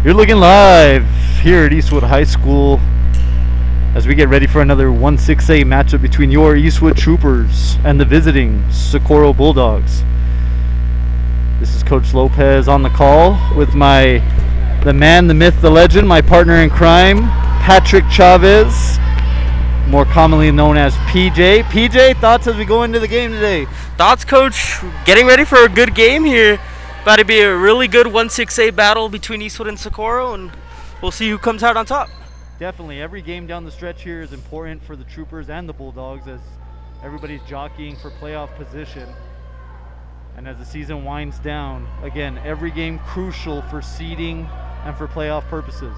You're looking live here at Eastwood High School as we get ready for another 1-6A matchup between your Eastwood Troopers and the visiting Socorro Bulldogs. This is Coach Lopez on the call with the man, the myth, the legend, my partner in crime, Patrick Chavez, more commonly known as PJ. PJ, thoughts as we go into the game today? Thoughts, Coach? Getting ready for a good game here. About to be a really good 1-6A battle between Eastwood and Socorro, and we'll see who comes out on top. Definitely. Every game down the stretch here is important for the Troopers and the Bulldogs as everybody's jockeying for playoff position. And as the season winds down, again, every game crucial for seeding and for playoff purposes.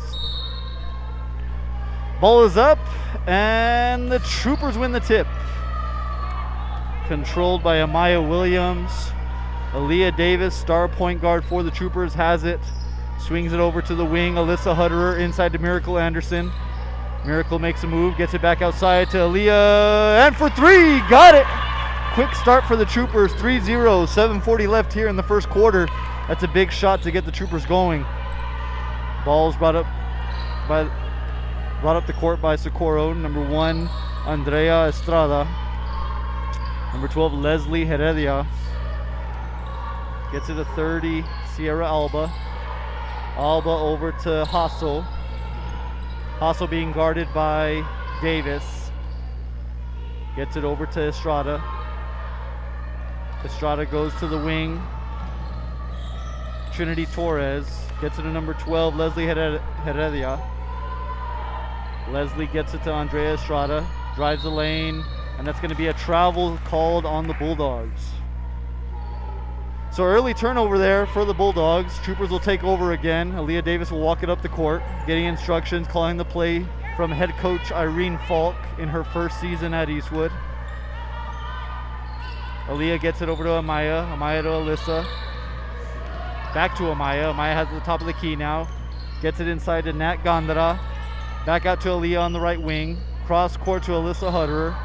Ball is up, and the Troopers win the tip. Controlled by Amaya Williams. Aaliyah Davis, star point guard for the Troopers, has it. Swings it over to the wing. Alyssa Hutterer inside to Miracle Anderson. Miracle makes a move, gets it back outside to Aaliyah, and for three, got it! Quick start for the Troopers, 3-0, 7:40 left here in the first quarter. That's a big shot to get the Troopers going. Ball's brought up the court by Socorro. Number 1, Andrea Estrada. Number 12, Leslie Heredia. Gets it to 30, Sierra Alba. Alba over to Hasso. Hasso being guarded by Davis. Gets it over to Estrada. Estrada goes to the wing. Trinity Torres gets it to number 12, Leslie Heredia. Leslie gets it to Andrea Estrada. Drives the lane, and that's going to be a travel called on the Bulldogs. So early turnover there for the Bulldogs. Troopers will take over again. Aaliyah Davis will walk it up the court, getting instructions, calling the play from head coach Irene Falk in her first season at Eastwood. Aaliyah gets it over to Amaya. Amaya to Alyssa. Back to Amaya. Amaya has the top of the key now. Gets it inside to Nat Gondara. Back out to Aaliyah on the right wing. Cross court to Alyssa Hutterer.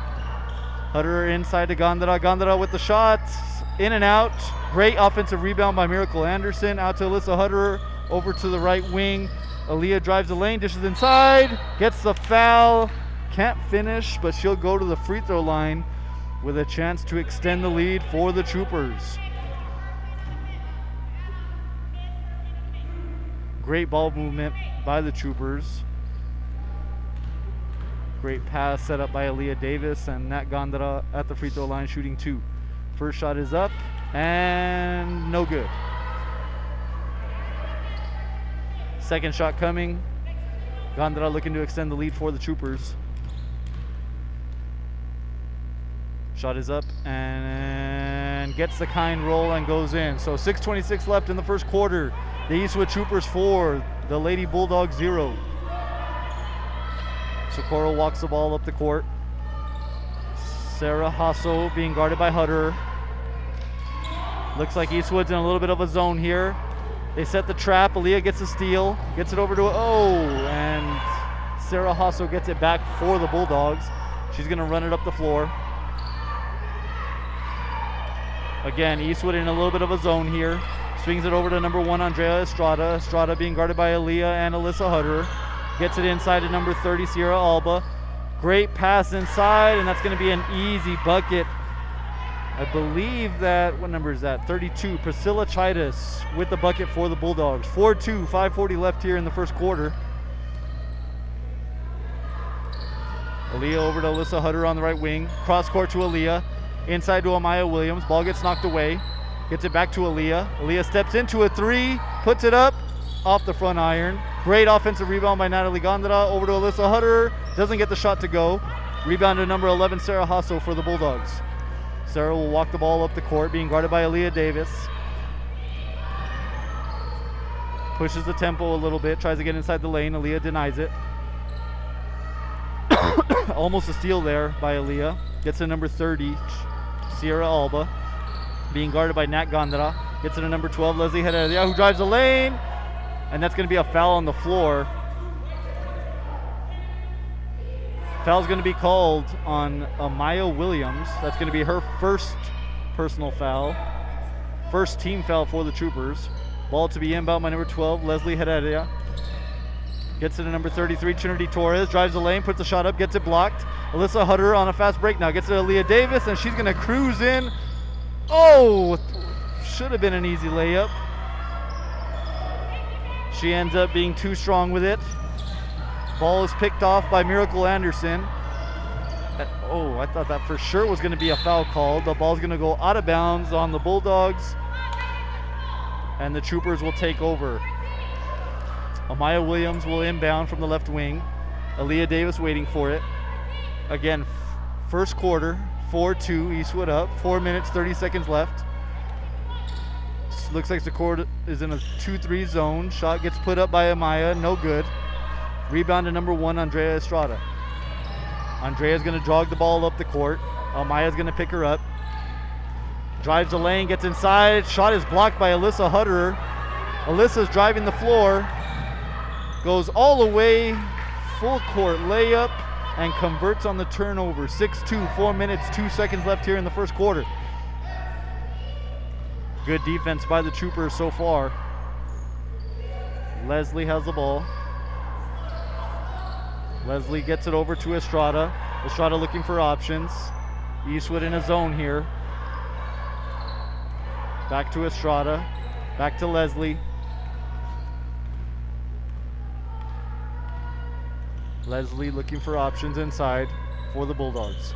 Hutterer inside to Gondara. Gondara with the shots. In and out. Great offensive rebound by Miracle Anderson. Out to Alyssa Hutterer. Over to the right wing. Aaliyah drives the lane. Dishes inside. Gets the foul. Can't finish, but she'll go to the free throw line with a chance to extend the lead for the Troopers. Great ball movement by the Troopers. Great pass set up by Aaliyah Davis, and Nat Gondara at the free throw line shooting 2. First shot is up and no good. Second shot coming. Gondara looking to extend the lead for the Troopers. Shot is up and gets the kind roll and goes in. So 6:26 left in the first quarter. The Eastwood Troopers 4, the Lady Bulldogs 0. Socorro walks the ball up the court. Sarah Hasso being guarded by Hutterer. Looks like Eastwood's in a little bit of a zone here. They set the trap. Aaliyah gets a steal. Gets it over to and Sarah Hasso gets it back for the Bulldogs. She's going to run it up the floor. Again, Eastwood in a little bit of a zone here. Swings it over to number 1, Andrea Estrada. Estrada being guarded by Aaliyah and Alyssa Hutterer. Gets it inside to number 30, Sierra Alba. Great pass inside, and that's going to be an easy bucket. I believe that, what number is that? 32, Priscilla Chidas with the bucket for the Bulldogs. 4-2, 5:40 left here in the first quarter. Aaliyah over to Alyssa Hutterer on the right wing. Cross court to Aaliyah. Inside to Amaya Williams. Ball gets knocked away. Gets it back to Aaliyah. Aaliyah steps into a 3, puts it up, off the front iron. Great offensive rebound by Natalie Gondara. Over to Alyssa Hutterer. Doesn't get the shot to go. Rebound to number 11, Sarah Hasso for the Bulldogs. Sarah will walk the ball up the court, being guarded by Aaliyah Davis. Pushes the tempo a little bit, tries to get inside the lane. Aaliyah denies it. Almost a steal there by Aaliyah. Gets to number 30, Sierra Alba, being guarded by Nat Gondara. Gets to number 12, Leslie Heredia, who drives the lane. And that's going to be a foul on the floor. Foul's going to be called on Amaya Williams. That's going to be her first personal foul. First team foul for the Troopers. Ball to be inbound by number 12, Leslie Heredia. Gets it to number 33, Trinity Torres. Drives the lane, puts a shot up, gets it blocked. Alyssa Hutter on a fast break now. Gets it to Aaliyah Davis, and she's going to cruise in. Oh, should have been an easy layup. She ends up being too strong with it. Ball is picked off by Miracle Anderson. Oh, I thought that for sure was going to be a foul called. The ball's going to go out of bounds on the Bulldogs, and the Troopers will take over. Amaya Williams will inbound from the left wing. Aaliyah Davis waiting for it. Again, first quarter, 4-2, Eastwood up. 4 minutes, 30 seconds left. Looks like Socorro is in a 2-3 zone. Shot gets put up by Amaya, no good. Rebound to number 1, Andrea Estrada. Andrea's going to jog the ball up the court. Amaya's going to pick her up. Drives the lane, gets inside. Shot is blocked by Alyssa Hutter. Alyssa's driving the floor. Goes all the way, full court layup, and converts on the turnover. 6-2, 4 minutes, 2 seconds left here in the first quarter. Good defense by the Troopers so far. Leslie has the ball. Leslie gets it over to Estrada. Estrada looking for options. Eastwood in a zone here. Back to Estrada. Back to Leslie. Leslie looking for options inside for the Bulldogs.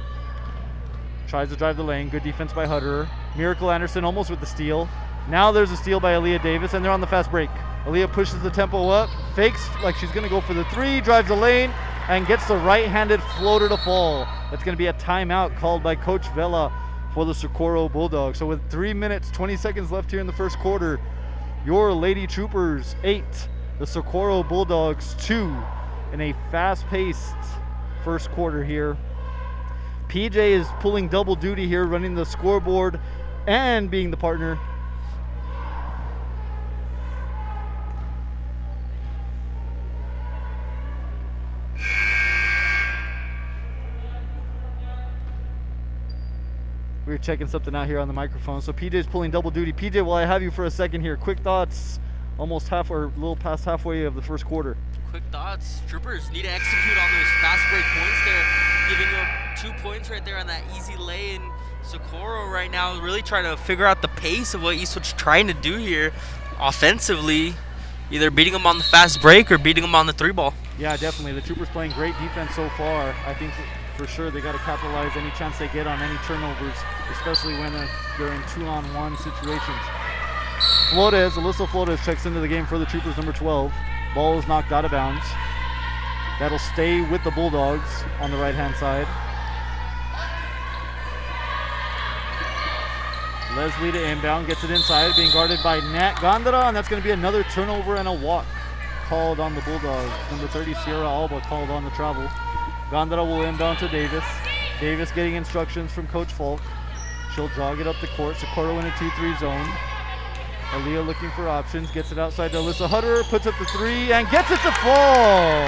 Tries to drive the lane. Good defense by Hutter. Miracle Anderson almost with the steal. Now there's a steal by Aaliyah Davis, and they're on the fast break. Aaliyah pushes the tempo up, fakes like she's going to go for the 3, drives the lane, and gets the right-handed floater to fall. That's going to be a timeout called by Coach Vela for the Socorro Bulldogs. So with 3 minutes, 20 seconds left here in the first quarter, your Lady Troopers 8, the Socorro Bulldogs 2, in a fast-paced first quarter here. PJ is pulling double duty here, running the scoreboard and being the partner. We're checking something out here on the microphone. So PJ's pulling double duty. PJ, while I have you for a second here, quick thoughts, almost half or a little past halfway of the first quarter. Quick thoughts. Troopers need to execute on those fast break points there, giving you 2 points right there on that easy lay. And Socorro right now really trying to figure out the pace of what Eastwood's trying to do here offensively, either beating them on the fast break or beating them on the 3-ball. Yeah, definitely. The Troopers playing great defense so far. I think for sure they got to capitalize any chance they get on any turnovers, especially when they're in 2-on-1 situations. Flores, Alyssa Flores checks into the game for the Troopers, number 12. Ball is knocked out of bounds. That'll stay with the Bulldogs on the right-hand side. Leslie to inbound, gets it inside, being guarded by Nat Gondara, and that's going to be another turnover and a walk called on the Bulldogs. Number 30, Sierra Alba, called on the travel. Gondara will inbound to Davis. Davis getting instructions from Coach Falk. She'll jog it up the court. Socorro in a 2-3 zone. Aaliyah looking for options, gets it outside to Alyssa Hutter, puts up the 3, and gets it to fall!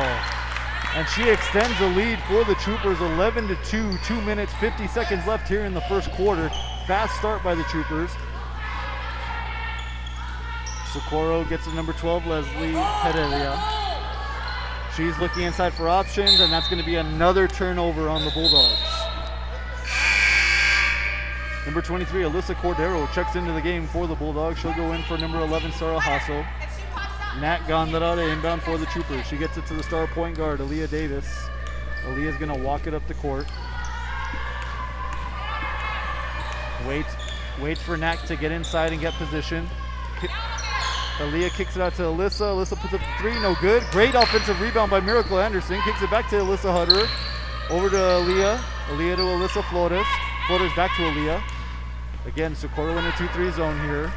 And she extends the lead for the Troopers, 11-2, 2 minutes, 50 seconds left here in the first quarter. Fast start by the Troopers. Socorro gets to number 12, Leslie Heredia. She's looking inside for options, and that's going to be another turnover on the Bulldogs. Number 23, Alyssa Cordero checks into the game for the Bulldogs. She'll go in for number 11, Sarah Hasso. Nat Gondara to inbound for the Troopers. She gets it to the star point guard, Aaliyah Davis. Aaliyah's going to walk it up the court. Waits for Nat to get inside and get position. Aaliyah kicks it out to Alyssa. Alyssa puts up the 3, no good. Great offensive rebound by Miracle Anderson. Kicks it back to Alyssa Hutter. Over to Aaliyah. Aaliyah to Alyssa Flores. Flores back to Aaliyah. Again, Socorro in a 2-3 zone here.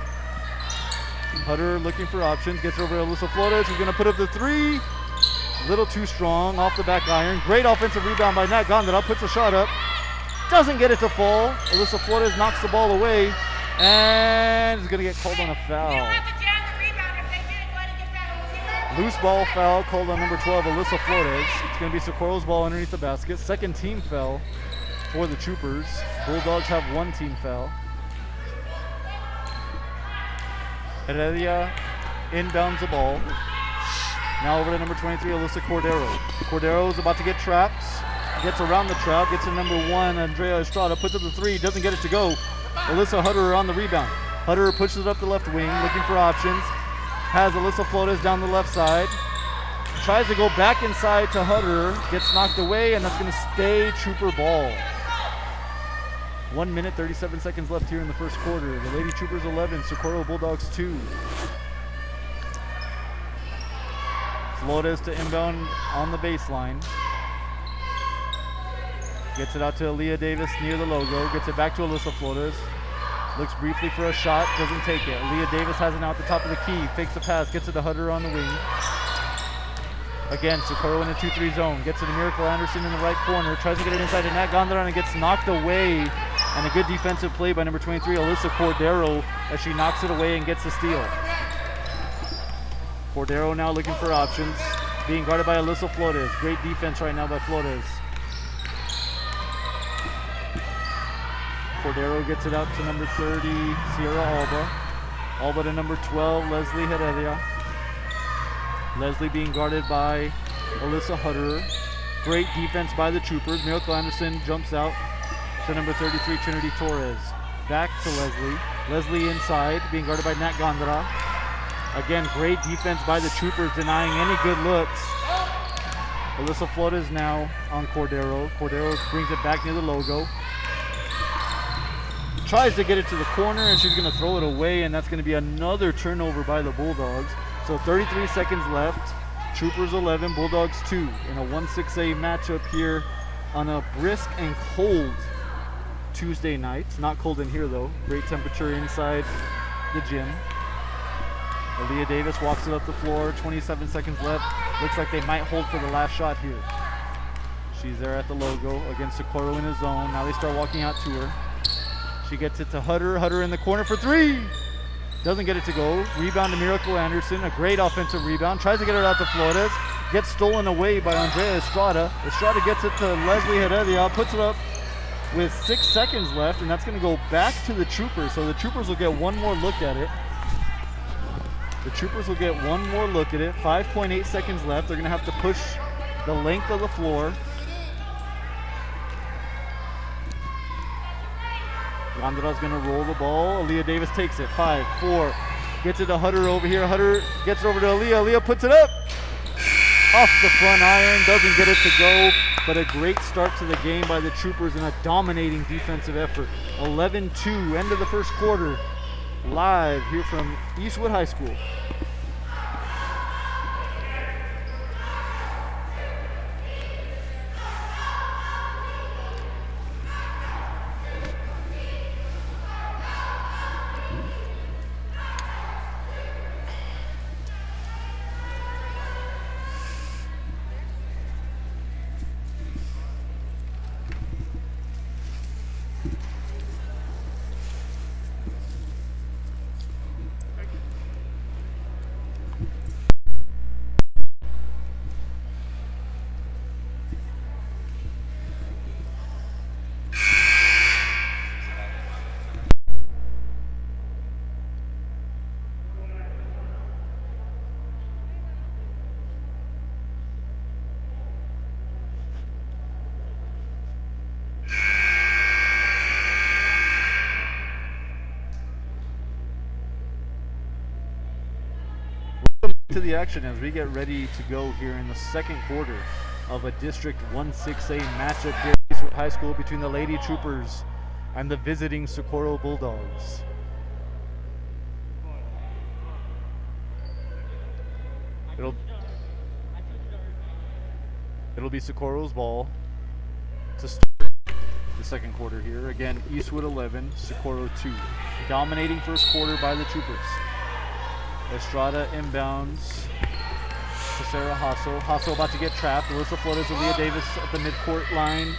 Hutter looking for options. Gets over to Alyssa Flores, who's going to put up the 3. A little too strong off the back iron. Great offensive rebound by Nat Gondara. Puts a shot up. Doesn't get it to fall. Alyssa Flores knocks the ball away and is going to get called on a foul. Loose ball foul called on number 12, Alyssa Flores. It's going to be Socorro's ball underneath the basket. Second team foul for the Troopers. Bulldogs have 1 team foul. Heredia inbounds the ball. Now over to number 23, Alyssa Cordero. Cordero is about to get trapped. Gets around the trap, gets to number 1, Andrea Estrada, puts up the 3, doesn't get it to go. Alyssa Hutterer on the rebound. Hutterer pushes it up the left wing, looking for options. Has Alyssa Flores down the left side. Tries to go back inside to Hutterer, gets knocked away, and that's going to stay Trooper ball. 1 minute, 37 seconds left here in the first quarter. The Lady Troopers 11, Socorro Bulldogs 2. Flores to inbound on the baseline. Gets it out to Aaliyah Davis near the logo. Gets it back to Alyssa Flores. Looks briefly for a shot, doesn't take it. Aaliyah Davis has it out the top of the key. Fakes the pass, gets it to Hutterer on the wing. Again, Socorro in a 2-3 zone. Gets it to Miracle Anderson in the right corner. Tries to get it inside to Nat Gondaran and gets knocked away. And a good defensive play by number 23, Alyssa Cordero, as she knocks it away and gets the steal. Cordero now looking for options. Being guarded by Alyssa Flores. Great defense right now by Flores. Cordero gets it out to number 30, Sierra Alba. Alba to number 12, Leslie Heredia. Leslie being guarded by Alyssa Hutterer. Great defense by the Troopers. Miracle Anderson jumps out to number 33, Trinity Torres. Back to Leslie. Leslie inside, being guarded by Nat Gondara. Again, great defense by the Troopers, denying any good looks. Alyssa Flores now on Cordero. Cordero brings it back near the logo. Tries to get it to the corner, and she's going to throw it away, and that's going to be another turnover by the Bulldogs. So 33 seconds left. Troopers 11, Bulldogs 2 in a 1-6A matchup here on a brisk and cold Tuesday night. Not cold in here though. Great temperature inside the gym. Aaliyah Davis walks it up the floor. 27 seconds left. Looks like they might hold for the last shot here. She's there at the logo against Socorro in his zone. Now they start walking out to her. She gets it to Hutterer. Hutterer in the corner for 3. Doesn't get it to go. Rebound to Miracle Anderson. A great offensive rebound. Tries to get it out to Flores. Gets stolen away by Andrea Estrada. Estrada gets it to Leslie Heredia. Puts it up with 6 seconds left, and that's going to go back to the Troopers. So the Troopers will get one more look at it. The Troopers will get one more look at it. 5.8 seconds left. They're going to have to push the length of the floor. Gondara's going to roll the ball. Aaliyah Davis takes it. 5, 4. Gets it to Hutterer over here. Hutterer gets it over to Aaliyah. Aaliyah puts it up. Off the front iron. Doesn't get it to go. But a great start to the game by the Troopers and a dominating defensive effort. 11-2. End of the first quarter. Live here from Eastwood High School. To the action as we get ready to go here in the second quarter of a District 1-6A matchup here at Eastwood High School between the Lady Troopers and the visiting Socorro Bulldogs. It'll be Socorro's ball to start the second quarter here. Again, Eastwood 11, Socorro 2. Dominating first quarter by the Troopers. Estrada inbounds to Sarah Hasso. Hasso about to get trapped. Alyssa Flores, Aaliyah Davis at the midcourt line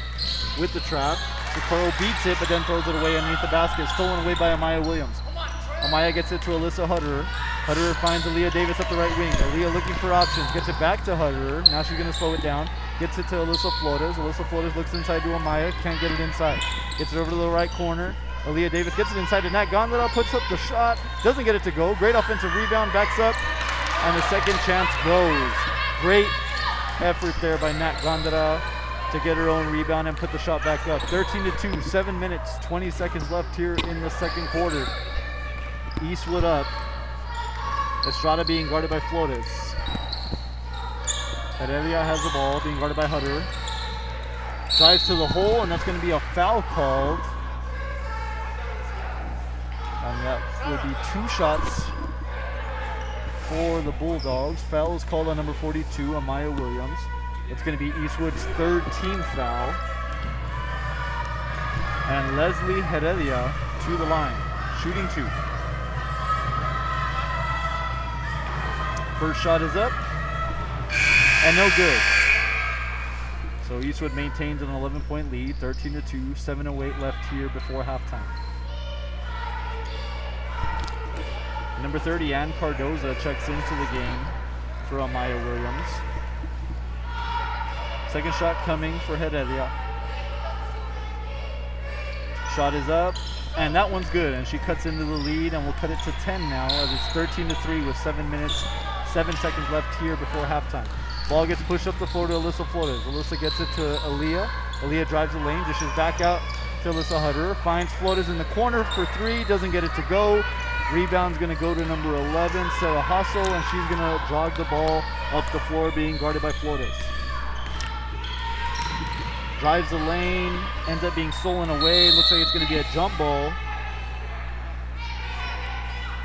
with the trap. Socorro beats it, but then throws it away underneath the basket. Stolen away by Amaya Williams. Amaya gets it to Alyssa Hutterer. Hutterer finds Aaliyah Davis up the right wing. Aaliyah looking for options. Gets it back to Hutterer. Now she's going to slow it down. Gets it to Alyssa Flores. Alyssa Flores looks inside to Amaya. Can't get it inside. Gets it over to the right corner. Aaliyah Davis gets it inside to Nat Gondara, puts up the shot, doesn't get it to go. Great offensive rebound, backs up, and the second chance goes. Great effort there by Nat Gondara to get her own rebound and put the shot back up. 13-2, 7 minutes, 20 seconds left here in the second quarter. Eastwood up. Estrada being guarded by Flores. Heredia has the ball, being guarded by Hutter. Drives to the hole, and that's going to be a foul called. And that will be 2 shots for the Bulldogs. Foul is called on number 42, Amaya Williams. It's going to be Eastwood's 3rd team foul. And Leslie Heredia to the line, shooting 2. First shot is up, and no good. So Eastwood maintains an 11-point lead, 13-2, 7:08 left here before halftime. Number 30, Ann Cardoza, checks into the game for Amaya Williams. Second shot coming for Heredia. Shot is up, and that one's good, and she cuts into the lead, and we'll cut it to 10 now as it's 13-3 with 7 minutes, 7 seconds left here before halftime. Ball gets pushed up the floor to Alyssa Flores. Alyssa gets it to Aaliyah. Aaliyah drives the lane, dishes back out to Alyssa Hutter. Finds Flores in the corner for 3, doesn't get it to go. Rebound's going to go to number 11, Sarah Hassel, and she's going to jog the ball up the floor, being guarded by Flores. Drives the lane, ends up being stolen away. Looks like it's going to be a jump ball.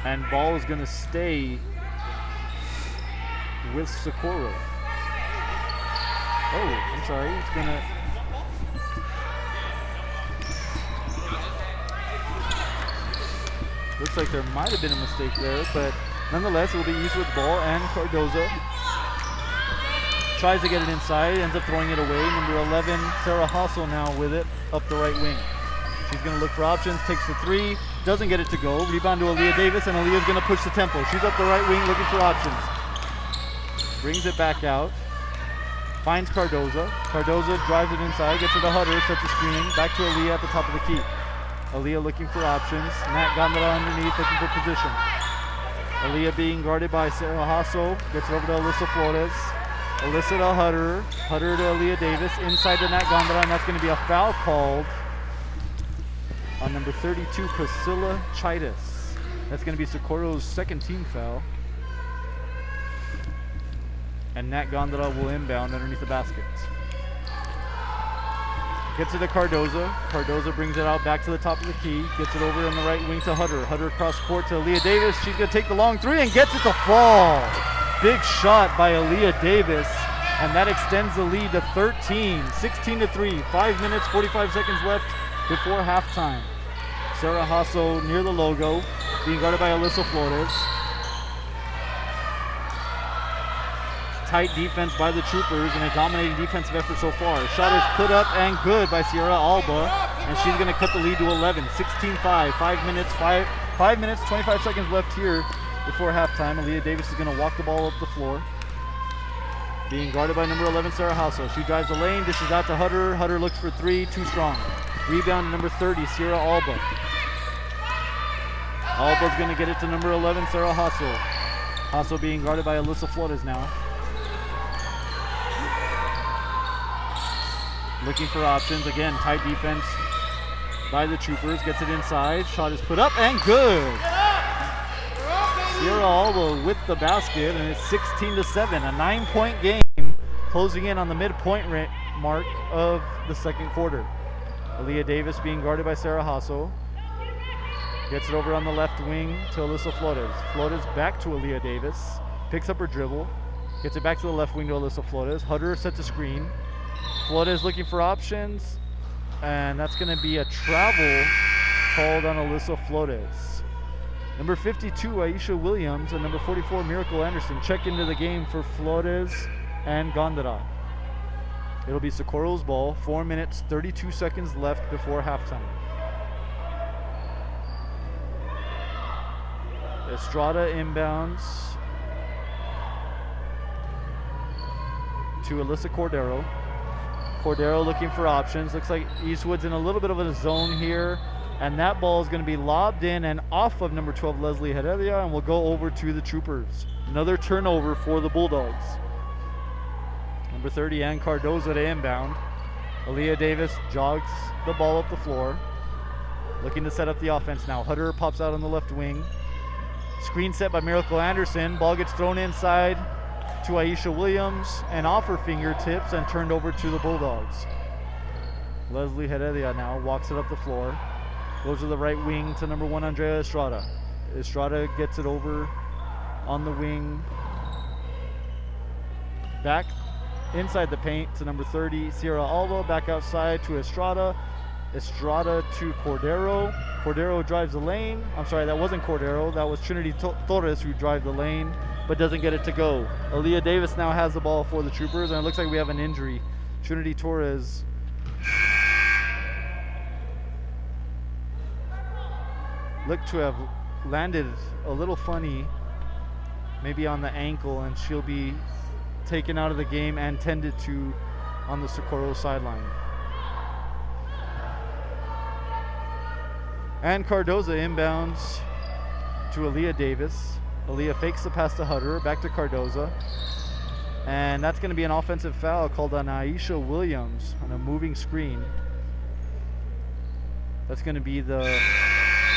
And ball is going to stay with Socorro. Oh, I'm sorry. It's going to... Looks like there might have been a mistake there, but nonetheless, it will be Eastwood's ball, and Cardoza tries to get it inside, ends up throwing it away. Number 11, Sarah Hassel now with it up the right wing. She's going to look for options, takes the 3, doesn't get it to go. Rebound to Aaliyah Davis, and Aaliyah's going to push the tempo. She's up the right wing looking for options. Brings it back out. Finds Cardoza. Cardoza drives it inside, gets it to Hutter, sets a screen. Back to Aaliyah at the top of the key. Aaliyah looking for options. Nat Gondara underneath looking for position. Aaliyah being guarded by Sarah Hassel. Gets it over to Alyssa Flores. Alyssa to Hutter. Hutter to Aaliyah Davis. Inside to Nat Gondara, and that's going to be a foul called on number 32, Priscilla Chidas. That's going to be Socorro's 2nd team foul. And Nat Gondara will inbound underneath the basket. Gets it to Cardoza. Cardoza brings it out back to the top of the key. Gets it over in the right wing to Hutter. Hutter across court to Aaliyah Davis. She's going to take the long 3 and gets it to fall. Big shot by Aaliyah Davis. And that extends the lead to 13. 16-3. 5 minutes, 45 seconds left before halftime. Sarah Hassel near the logo, being guarded by Alyssa Flores. Tight defense by the Troopers and a dominating defensive effort so far. Shot is put up and good by Sierra Alba, and she's going to cut the lead to 11. 16-5. 5 minutes, 25 seconds left here before halftime. Aaliyah Davis is going to walk the ball up the floor, being guarded by number 11, Sarah Hassel. She drives the lane, dishes out to Hutter. Hutter looks for 3, too strong. Rebound number 30, Sierra Alba. Alba's going to get it to number 11, Sarah Hassel. Hassel being guarded by Alyssa Flores now. Looking for options. Again, tight defense by the Troopers. Gets it inside. Shot is put up and good. Sierra Alba with the basket, and it's 16-7. A 9-point game closing in on the midpoint mark of the second quarter. Aaliyah Davis being guarded by Sarah Hassel. Gets it over on the left wing to Alyssa Flores. Flores back to Aaliyah Davis. Picks up her dribble. Gets it back to the left wing to Alyssa Flores. Hutter sets a screen. Flores looking for options, and that's going to be a travel called on Alyssa Flores. Number 52, Aisha Williams, and number 44, Miracle Anderson check into the game for Flores and Gondara. It'll be Socorro's ball. 4 minutes, 32 seconds left before halftime. Estrada inbounds to Alyssa Cordero. Cordero looking for options. Looks like Eastwood's in a little bit of a zone here, and that ball is going to be lobbed in and off of number 12, Leslie Heredia, and will go over to the Troopers. Another turnover for the Bulldogs. Number 30 and Cardoza to inbound. Aaliyah Davis jogs the ball up the floor. Looking to set up the offense now. Hutter pops out on the left wing. Screen set by Miracle Anderson. Ball gets thrown inside to Aisha Williams and off her fingertips and turned over to the Bulldogs. Leslie Heredia now walks it up the floor. Goes to the right wing to number 1, Andrea Estrada. Estrada gets it over on the wing. Back inside the paint to number 30, Sierra Alba. Back outside to Estrada. Estrada to Cordero. Cordero drives the lane. I'm sorry, that wasn't Cordero. That was Trinity Torres who drives the lane, but doesn't get it to go. Aaliyah Davis now has the ball for the Troopers, and it looks like we have an injury. Trinity Torres looked to have landed a little funny, maybe on the ankle, and she'll be taken out of the game and tended to on the Socorro sideline. And Cardoza inbounds to Aaliyah Davis. Aaliyah fakes the pass to Hutter, back to Cardoza. And that's going to be an offensive foul called on Aisha Williams on a moving screen. That's going to be the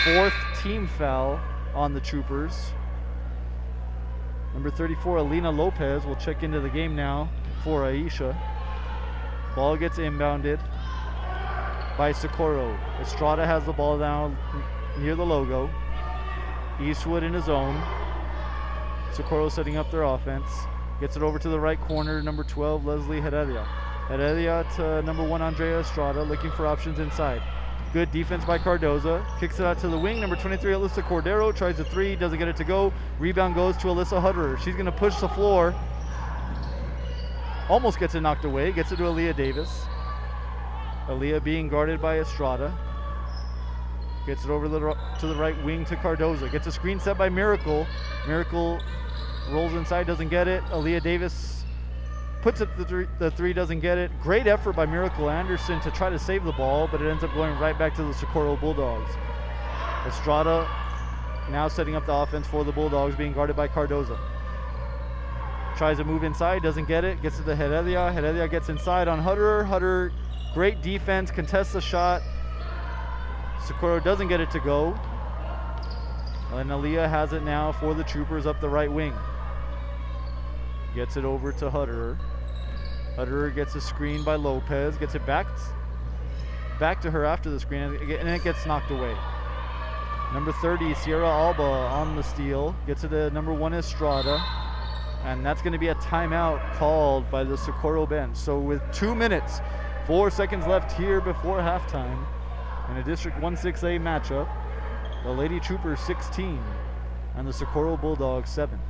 4th team foul on the Troopers. Number 34, Alina Lopez, will check into the game now for Aisha. Ball gets inbounded by Socorro. Estrada has the ball down near the logo. Eastwood in his own. Socorro setting up their offense. Gets it over to the right corner, number 12, Leslie Heredia. Heredia to number 1, Andrea Estrada, looking for options inside. Good defense by Cardoza. Kicks it out to the wing. Number 23, Alyssa Cordero, tries a 3, doesn't get it to go. Rebound goes to Alyssa Hutterer. She's going to push the floor. Almost gets it knocked away. Gets it to Aaliyah Davis. Aaliyah being guarded by Estrada. Gets it over to the right wing to Cardoza. Gets a screen set by Miracle. Miracle rolls inside, doesn't get it. Aaliyah Davis puts up the three, doesn't get it. Great effort by Miracle Anderson to try to save the ball, but it ends up going right back to the Socorro Bulldogs. Estrada now setting up the offense for the Bulldogs, being guarded by Cardoza. Tries to move inside, doesn't get it. Gets it to Heredia. Heredia gets inside on Hutter. Hutter, great defense, contests the shot. Socorro doesn't get it to go. And Aaliyah has it now for the Troopers up the right wing. Gets it over to Hutterer. Hutterer gets a screen by Lopez. Gets it back to her after the screen, and it gets knocked away. Number 30, Sierra Alba on the steal. Gets it to number 1, Estrada. And that's going to be a timeout called by the Socorro bench. So with 2 minutes, 4 seconds left here before halftime in a District 1-6A matchup, the Lady Troopers 16 and the Socorro Bulldogs 7.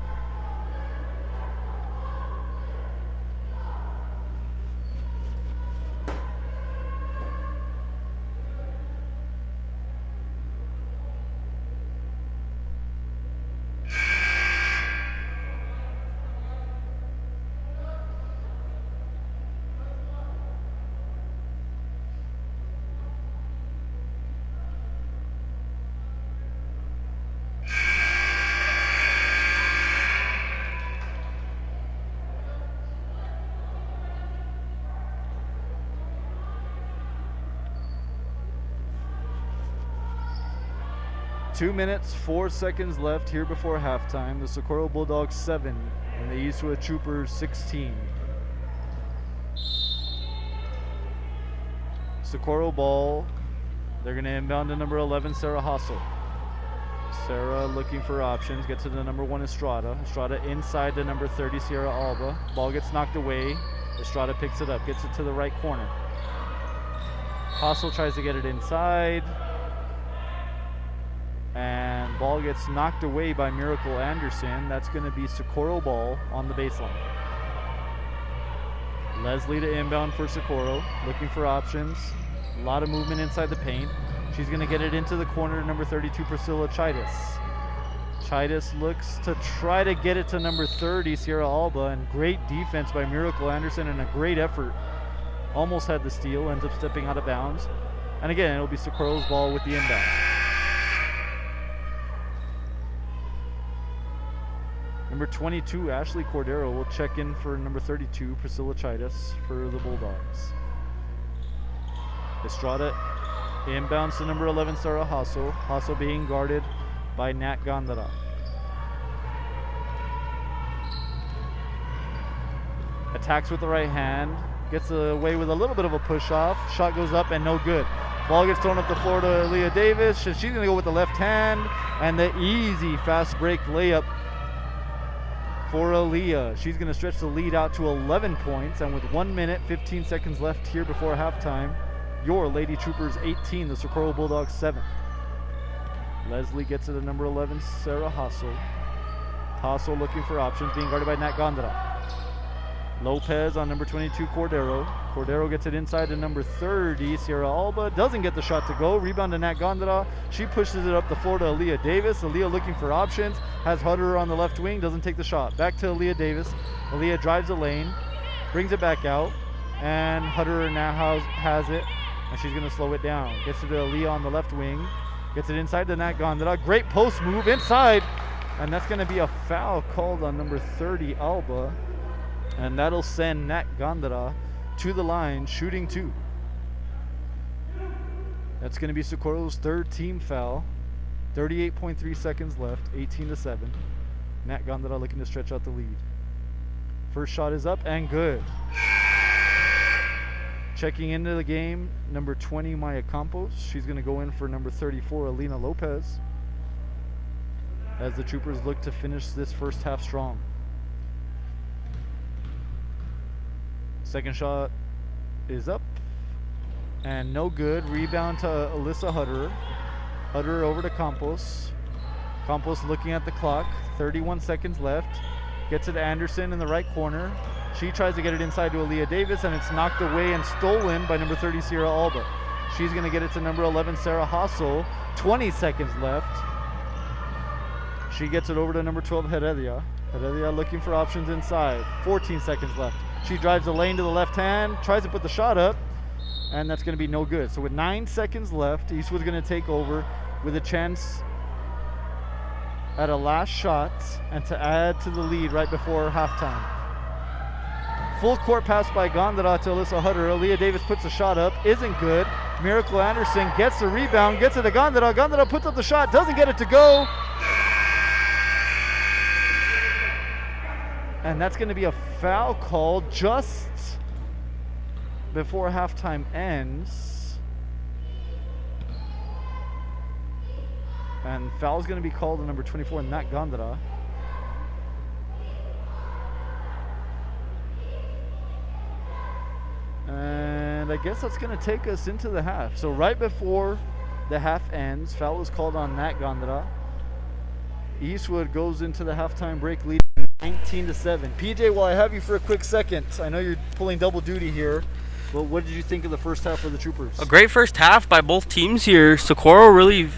Two minutes, 4 seconds left here before halftime. The Socorro Bulldogs 7 and the Eastwood Troopers 16. Socorro ball. They're going to inbound to number 11, Sarah Hassel. Sarah looking for options. Gets to the number 1, Estrada. Estrada inside to number 30, Sierra Alba. Ball gets knocked away. Estrada picks it up. Gets it to the right corner. Hassel tries to get it inside. And ball gets knocked away by Miracle Anderson. That's going to be Socorro ball on the baseline. Leslie to inbound for Socorro, looking for options. A lot of movement inside the paint. She's going to get it into the corner to number 32, Priscilla Chidas. Chidas looks to try to get it to number 30, Sierra Alba, and great defense by Miracle Anderson and a great effort. Almost had the steal, ends up stepping out of bounds. And again, it'll be Socorro's ball with the inbound. Number Number 22, Ashley Cordero, will check in for number 32, Priscilla Chidas, for the Bulldogs. Estrada inbounds to number 11, Sarah Hassel. Hassel being guarded by Nat Gandara. Attacks with the right hand. Gets away with a little bit of a push-off. Shot goes up and no good. Ball gets thrown up the floor to Leah Davis. She's going to go with the left hand. And the easy fast break layup for Aaliyah. She's going to stretch the lead out to 11 points. And with 1 minute, 15 seconds left here before halftime, your Lady Troopers 18, the Socorro Bulldogs 7. Leslie gets it to number 11, Sarah Hassel. Hassel looking for options, being guarded by Nat Gondara. Lopez on number 22, Cordero. Cordero gets it inside to number 30, Sierra Alba. Doesn't get the shot to go. Rebound to Nat Gondara. She pushes it up the floor to Aaliyah Davis. Aaliyah looking for options. Has Hutter on the left wing. Doesn't take the shot. Back to Aaliyah Davis. Aaliyah drives the lane. Brings it back out. And Hutter now has it. And she's going to slow it down. Gets it to Aaliyah on the left wing. Gets it inside to Nat Gondara. Great post move inside. And that's going to be a foul called on number 30, Alba. And that'll send Nat Gondara to the line, shooting 2. That's going to be Socorro's third team foul. 38.3 seconds left, 18-7. Nat Gondara looking to stretch out the lead. First shot is up and good. Checking into the game, number 20, Maya Campos. She's going to go in for number 34, Alina Lopez, as the Troopers look to finish this first half strong. Second shot is up and no good. Rebound to Alyssa Hutter. Hutter over to Campos. Campos looking at the clock. 31 seconds left. Gets it to Anderson in the right corner. She tries to get it inside to Aaliyah Davis, and it's knocked away and stolen by number 30, Sierra Alba. She's going to get it to number 11, Sarah Hassel. 20 seconds left. She gets it over to number 12, Heredia. Heredia looking for options inside. 14 seconds left. She drives the lane to the left hand, tries to put the shot up, and that's going to be no good. So with 9 seconds left, Eastwood's going to take over with a chance at a last shot and to add to the lead right before halftime. Full court pass by Gondara to Alyssa Hutter. Aaliyah Davis puts a shot up, isn't good. Miracle Anderson gets the rebound, gets it to Gondara. Gondara puts up the shot, doesn't get it to go. And that's going to be a foul call just before halftime ends. And foul's going to be called on number 24, Nat Gondara. And I guess that's going to take us into the half. So right before the half ends, foul is called on Nat Gondara. Eastwood goes into the halftime break lead 19-7. PJ, while I have you for a quick second, I know you're pulling double duty here, but what did you think of the first half for the Troopers? A great first half by both teams here. Socorro really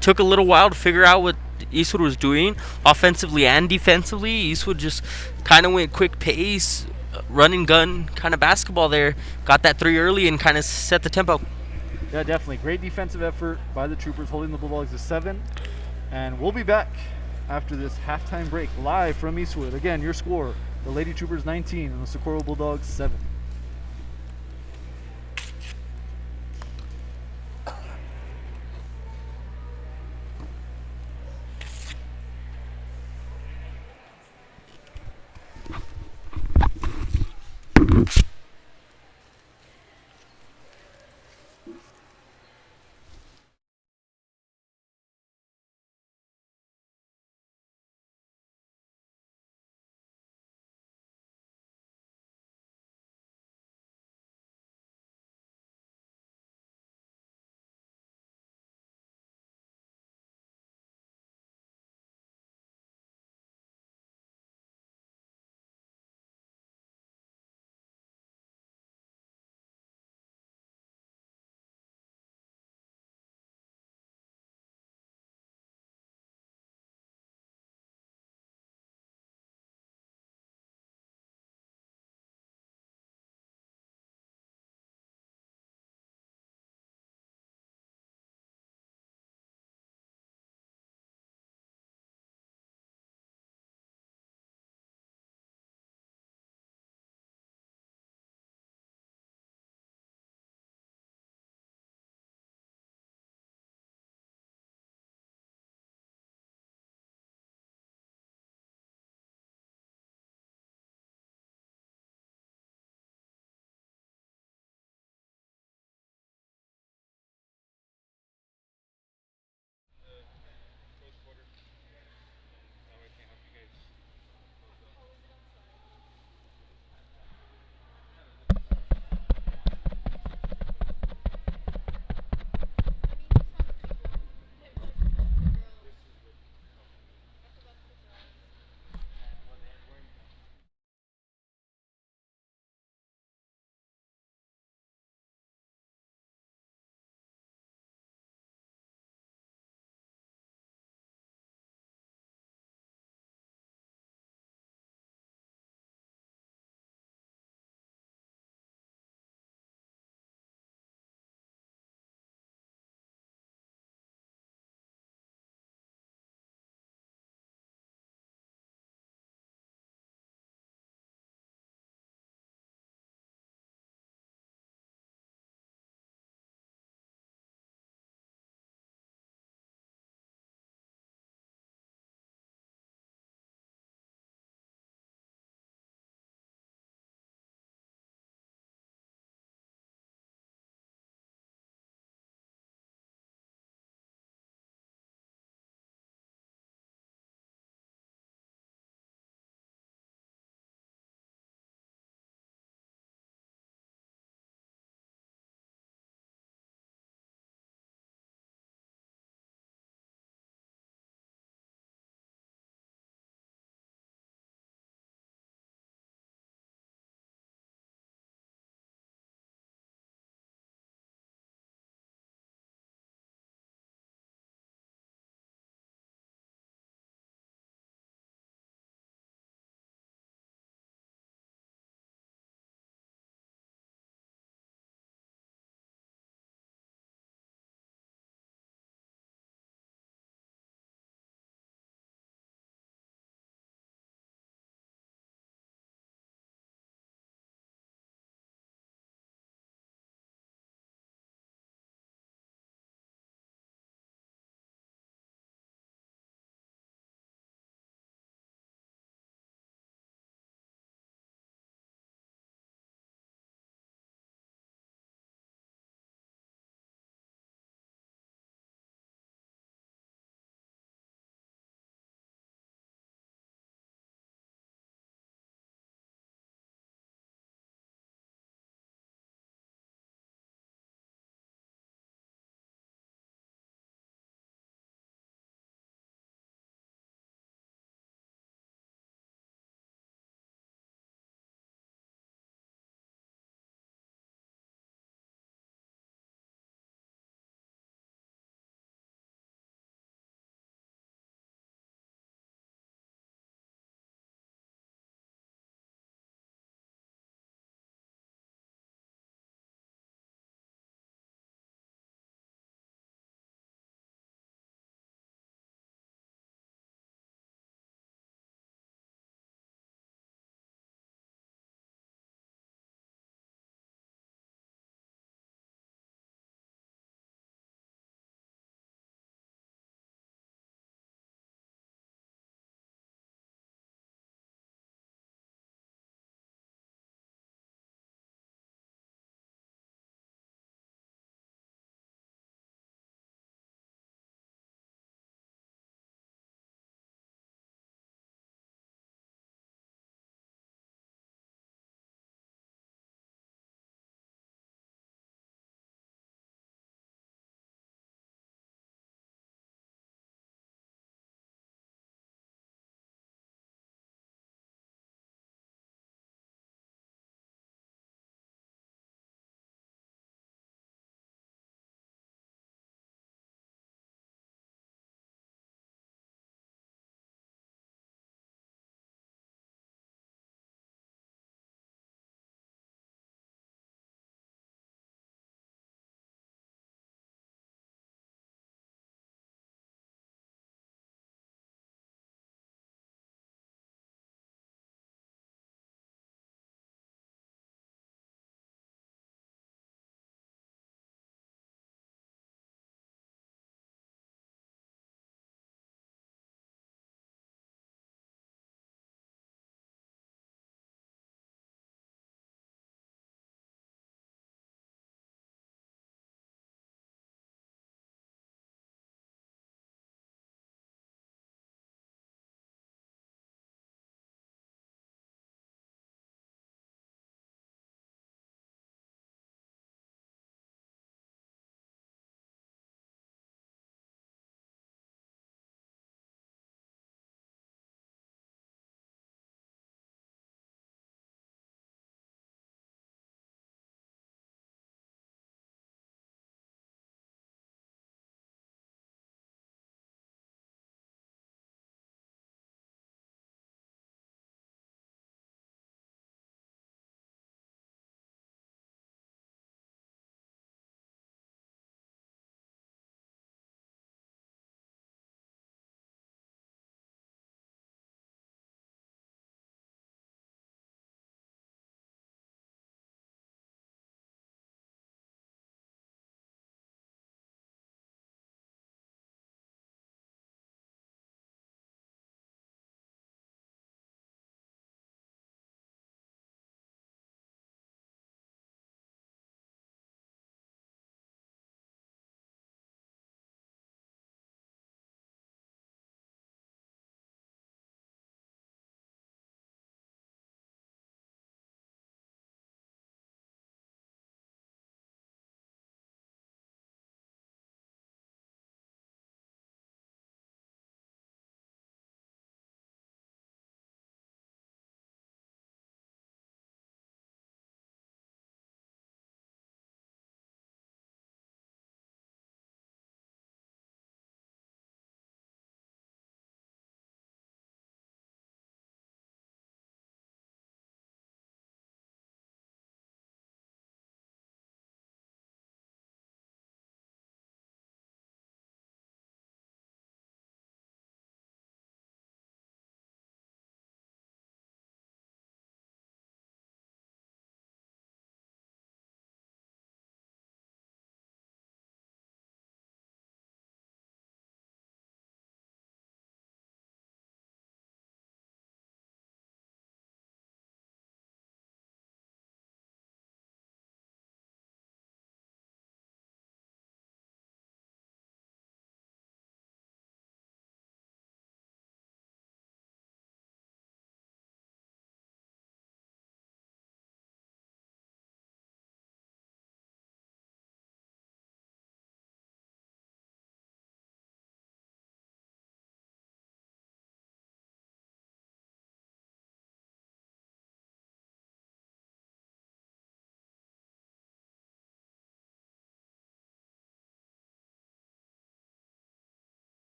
took a little while to figure out what Eastwood was doing offensively and defensively. Eastwood just kind of went quick pace, run and gun kind of basketball there. Got that 3 early and kind of set the tempo. Yeah, definitely. Great defensive effort by the Troopers, holding the Bulldogs to 7. And we'll be back after this halftime break live from Eastwood. Again, your score, the Lady Troopers 19 and the Socorro Bulldogs 7.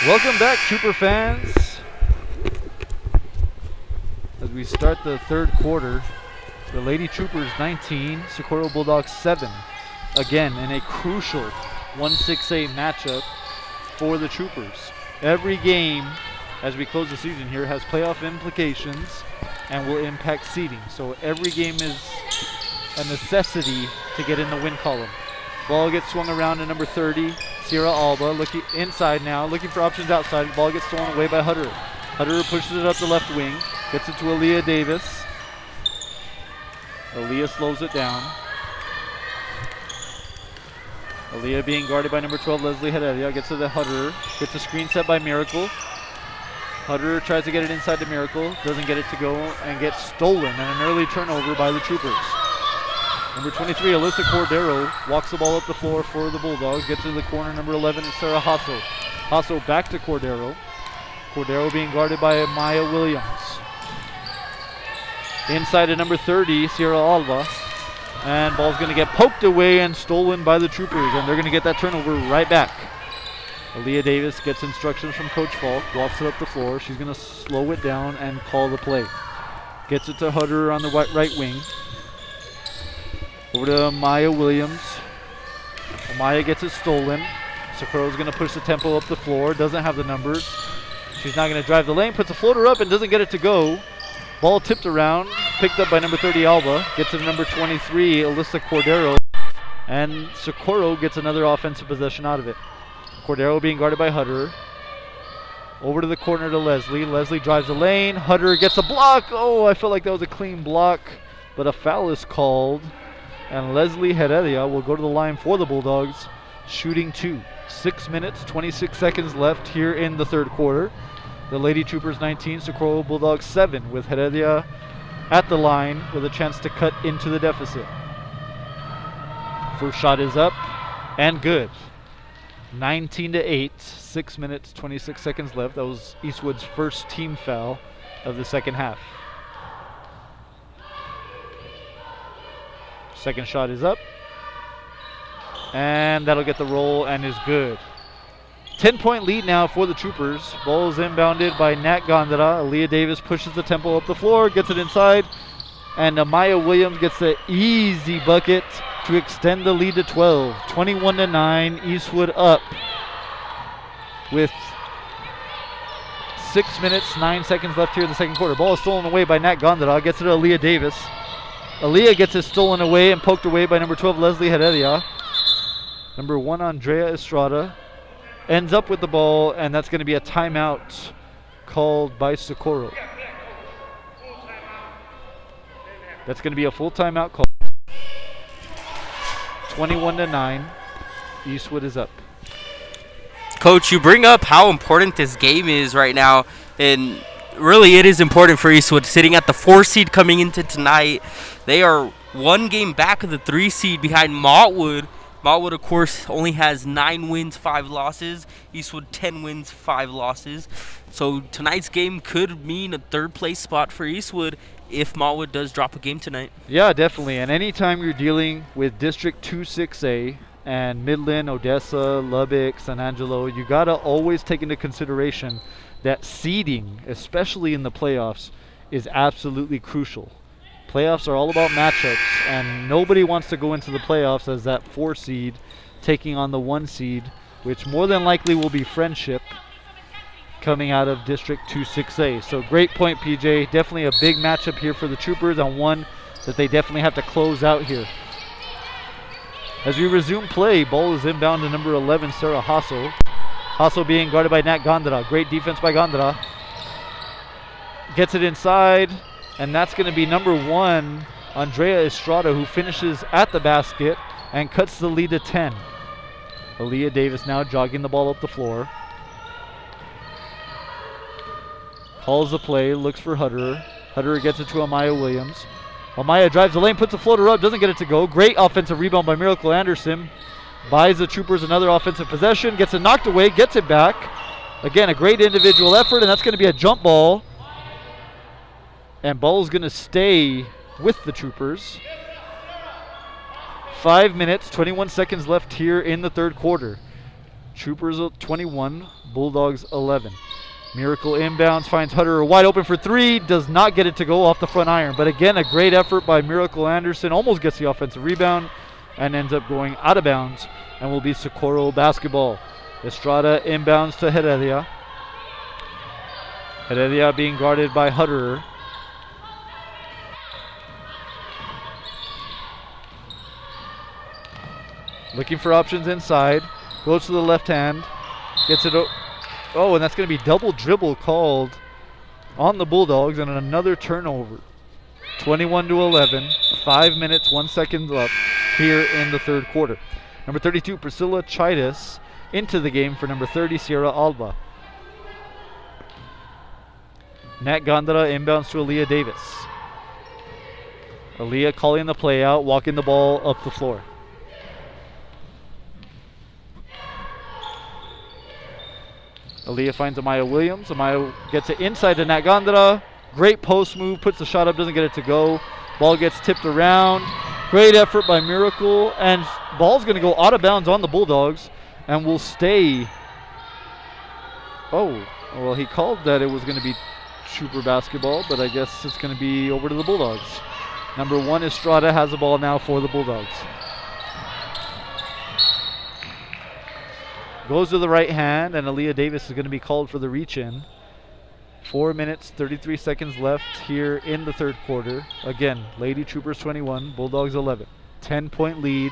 Welcome back, Trooper fans. As we start the third quarter, the Lady Troopers 19, Socorro Bulldogs 7. Again, in a crucial 1-6A matchup for the Troopers. Every game, as we close the season here, has playoff implications and will impact seeding. So every game is a necessity to get in the win column. Ball gets swung around to number 30, Sierra Alba, looking inside now, looking for options outside. Ball gets stolen away by Hutter. Hutter pushes it up the left wing, gets it to Aaliyah Davis. Aaliyah slows it down. Aaliyah being guarded by number 12, Leslie Heredia, gets to the Hutter, gets a screen set by Miracle. Hutter tries to get it inside to Miracle, doesn't get it to go, and gets stolen, and an early turnover by the Troopers. Number 23, Alyssa Cordero, walks the ball up the floor for the Bulldogs, gets to the corner, number 11 is Sarah Hasso. Hasso back to Cordero. Cordero being guarded by Maya Williams. Inside to number 30, Sierra Alba. And ball's going to get poked away and stolen by the Troopers, and they're going to get that turnover right back. Aaliyah Davis gets instructions from Coach Falk, walks it up the floor. She's going to slow it down and call the play. Gets it to Hutter on the right wing. Over to Maya Williams. Maya gets it stolen. Socorro's going to push the tempo up the floor. Doesn't have the numbers. She's not going to drive the lane. Puts a floater up and doesn't get it to go. Ball tipped around. Picked up by number 30, Alba. Gets to number 23, Alyssa Cordero. And Socorro gets another offensive possession out of it. Cordero being guarded by Hutter. Over to the corner to Leslie. Leslie drives the lane. Hutter gets a block. Oh, I felt like that was a clean block. But a foul is called. And Leslie Heredia will go to the line for the Bulldogs, shooting 2. 6 minutes, 26 seconds left here in the third quarter. The Lady Troopers 19, Socorro Bulldogs 7, with Heredia at the line with a chance to cut into the deficit. First shot is up and good. 19-8, 6 minutes, 26 seconds left. That was Eastwood's first team foul of the second half. Second shot is up, and that'll get the roll and is good. 10-point lead now for the Troopers. Ball is inbounded by Nat Gondara. Aaliyah Davis pushes the tempo up the floor, gets it inside, and Maya Williams gets the easy bucket to extend the lead to 12. 21-9, Eastwood up with 6 minutes, 9 seconds left here in the second quarter. Ball is stolen away by Nat Gondara, gets it to Aaliyah Davis. Aaliyah gets it stolen away and poked away by number 12, Leslie Heredia. Number 1, Andrea Estrada, ends up with the ball, and that's going to be a timeout called by Socorro. That's going to be a full timeout call. 21-9, Eastwood is up. Coach, you bring up how important this game is right now, and really it is important for Eastwood, sitting at the 4 seed coming into tonight. They are 1 game back of the 3 seed behind Montwood. Montwood, of course, only has 9 wins, 5 losses. Eastwood 10 wins, 5 losses. So tonight's game could mean a 3rd place spot for Eastwood if Montwood does drop a game tonight. Yeah, definitely. And anytime you're dealing with District 2-6A and Midland, Odessa, Lubbock, San Angelo, you got to always take into consideration that seeding, especially in the playoffs, is absolutely crucial. Playoffs are all about matchups, and nobody wants to go into the playoffs as that 4 seed taking on the 1 seed, which more than likely will be Friendship coming out of District 2-6A. So great point, PJ. Definitely a big matchup here for the Troopers, and one that they definitely have to close out here. As we resume play, ball is inbound to number 11, Sarah Hasso. Hasso being guarded by Nat Gondara. Great defense by Gondara. Gets it inside, and that's going to be number 1, Andrea Estrada, who finishes at the basket and cuts the lead to 10. Aaliyah Davis now jogging the ball up the floor. Calls the play, looks for Hutter. Hutter gets it to Amaya Williams. Amaya drives the lane, puts a floater up, doesn't get it to go. Great offensive rebound by Miracle Anderson. Buys the Troopers another offensive possession, gets it knocked away, gets it back. Again, a great individual effort, and that's going to be a jump ball. And ball is going to stay with the Troopers. 5 minutes, 21 seconds left here in the third quarter. Troopers 21, Bulldogs 11. Miracle inbounds, finds Hutter wide open for three, does not get it to go off the front iron. But again, a great effort by Miracle Anderson, almost gets the offensive rebound and ends up going out of bounds and will be Socorro basketball. Estrada inbounds to Heredia. Heredia being guarded by Hutter. Looking for options inside, goes to the left hand, gets it. Oh, and that's going to be double dribble called on the Bulldogs and another turnover. 21-11, 5 minutes, 1 second left here in the third quarter. Number 32, Priscilla Chidas into the game for number 30, Sierra Alba. Nat Gondara inbounds to Aaliyah Davis. Aaliyah calling the play out, walking the ball up the floor. Aaliyah finds Amaya Williams. Amaya gets it inside to Nat Gondara. Great post move, puts the shot up, doesn't get it to go. Ball gets tipped around. Great effort by Miracle, and ball's going to go out of bounds on the Bulldogs and will stay. Oh, well, he called that it was going to be Trooper basketball, but I guess it's going to be over to the Bulldogs. Number 1, Estrada, has the ball now for the Bulldogs. Goes to the right hand, and Aaliyah Davis is going to be called for the reach-in. 4 minutes, 33 seconds left here in the third quarter. Again, Lady Troopers 21, Bulldogs 11. 10-point lead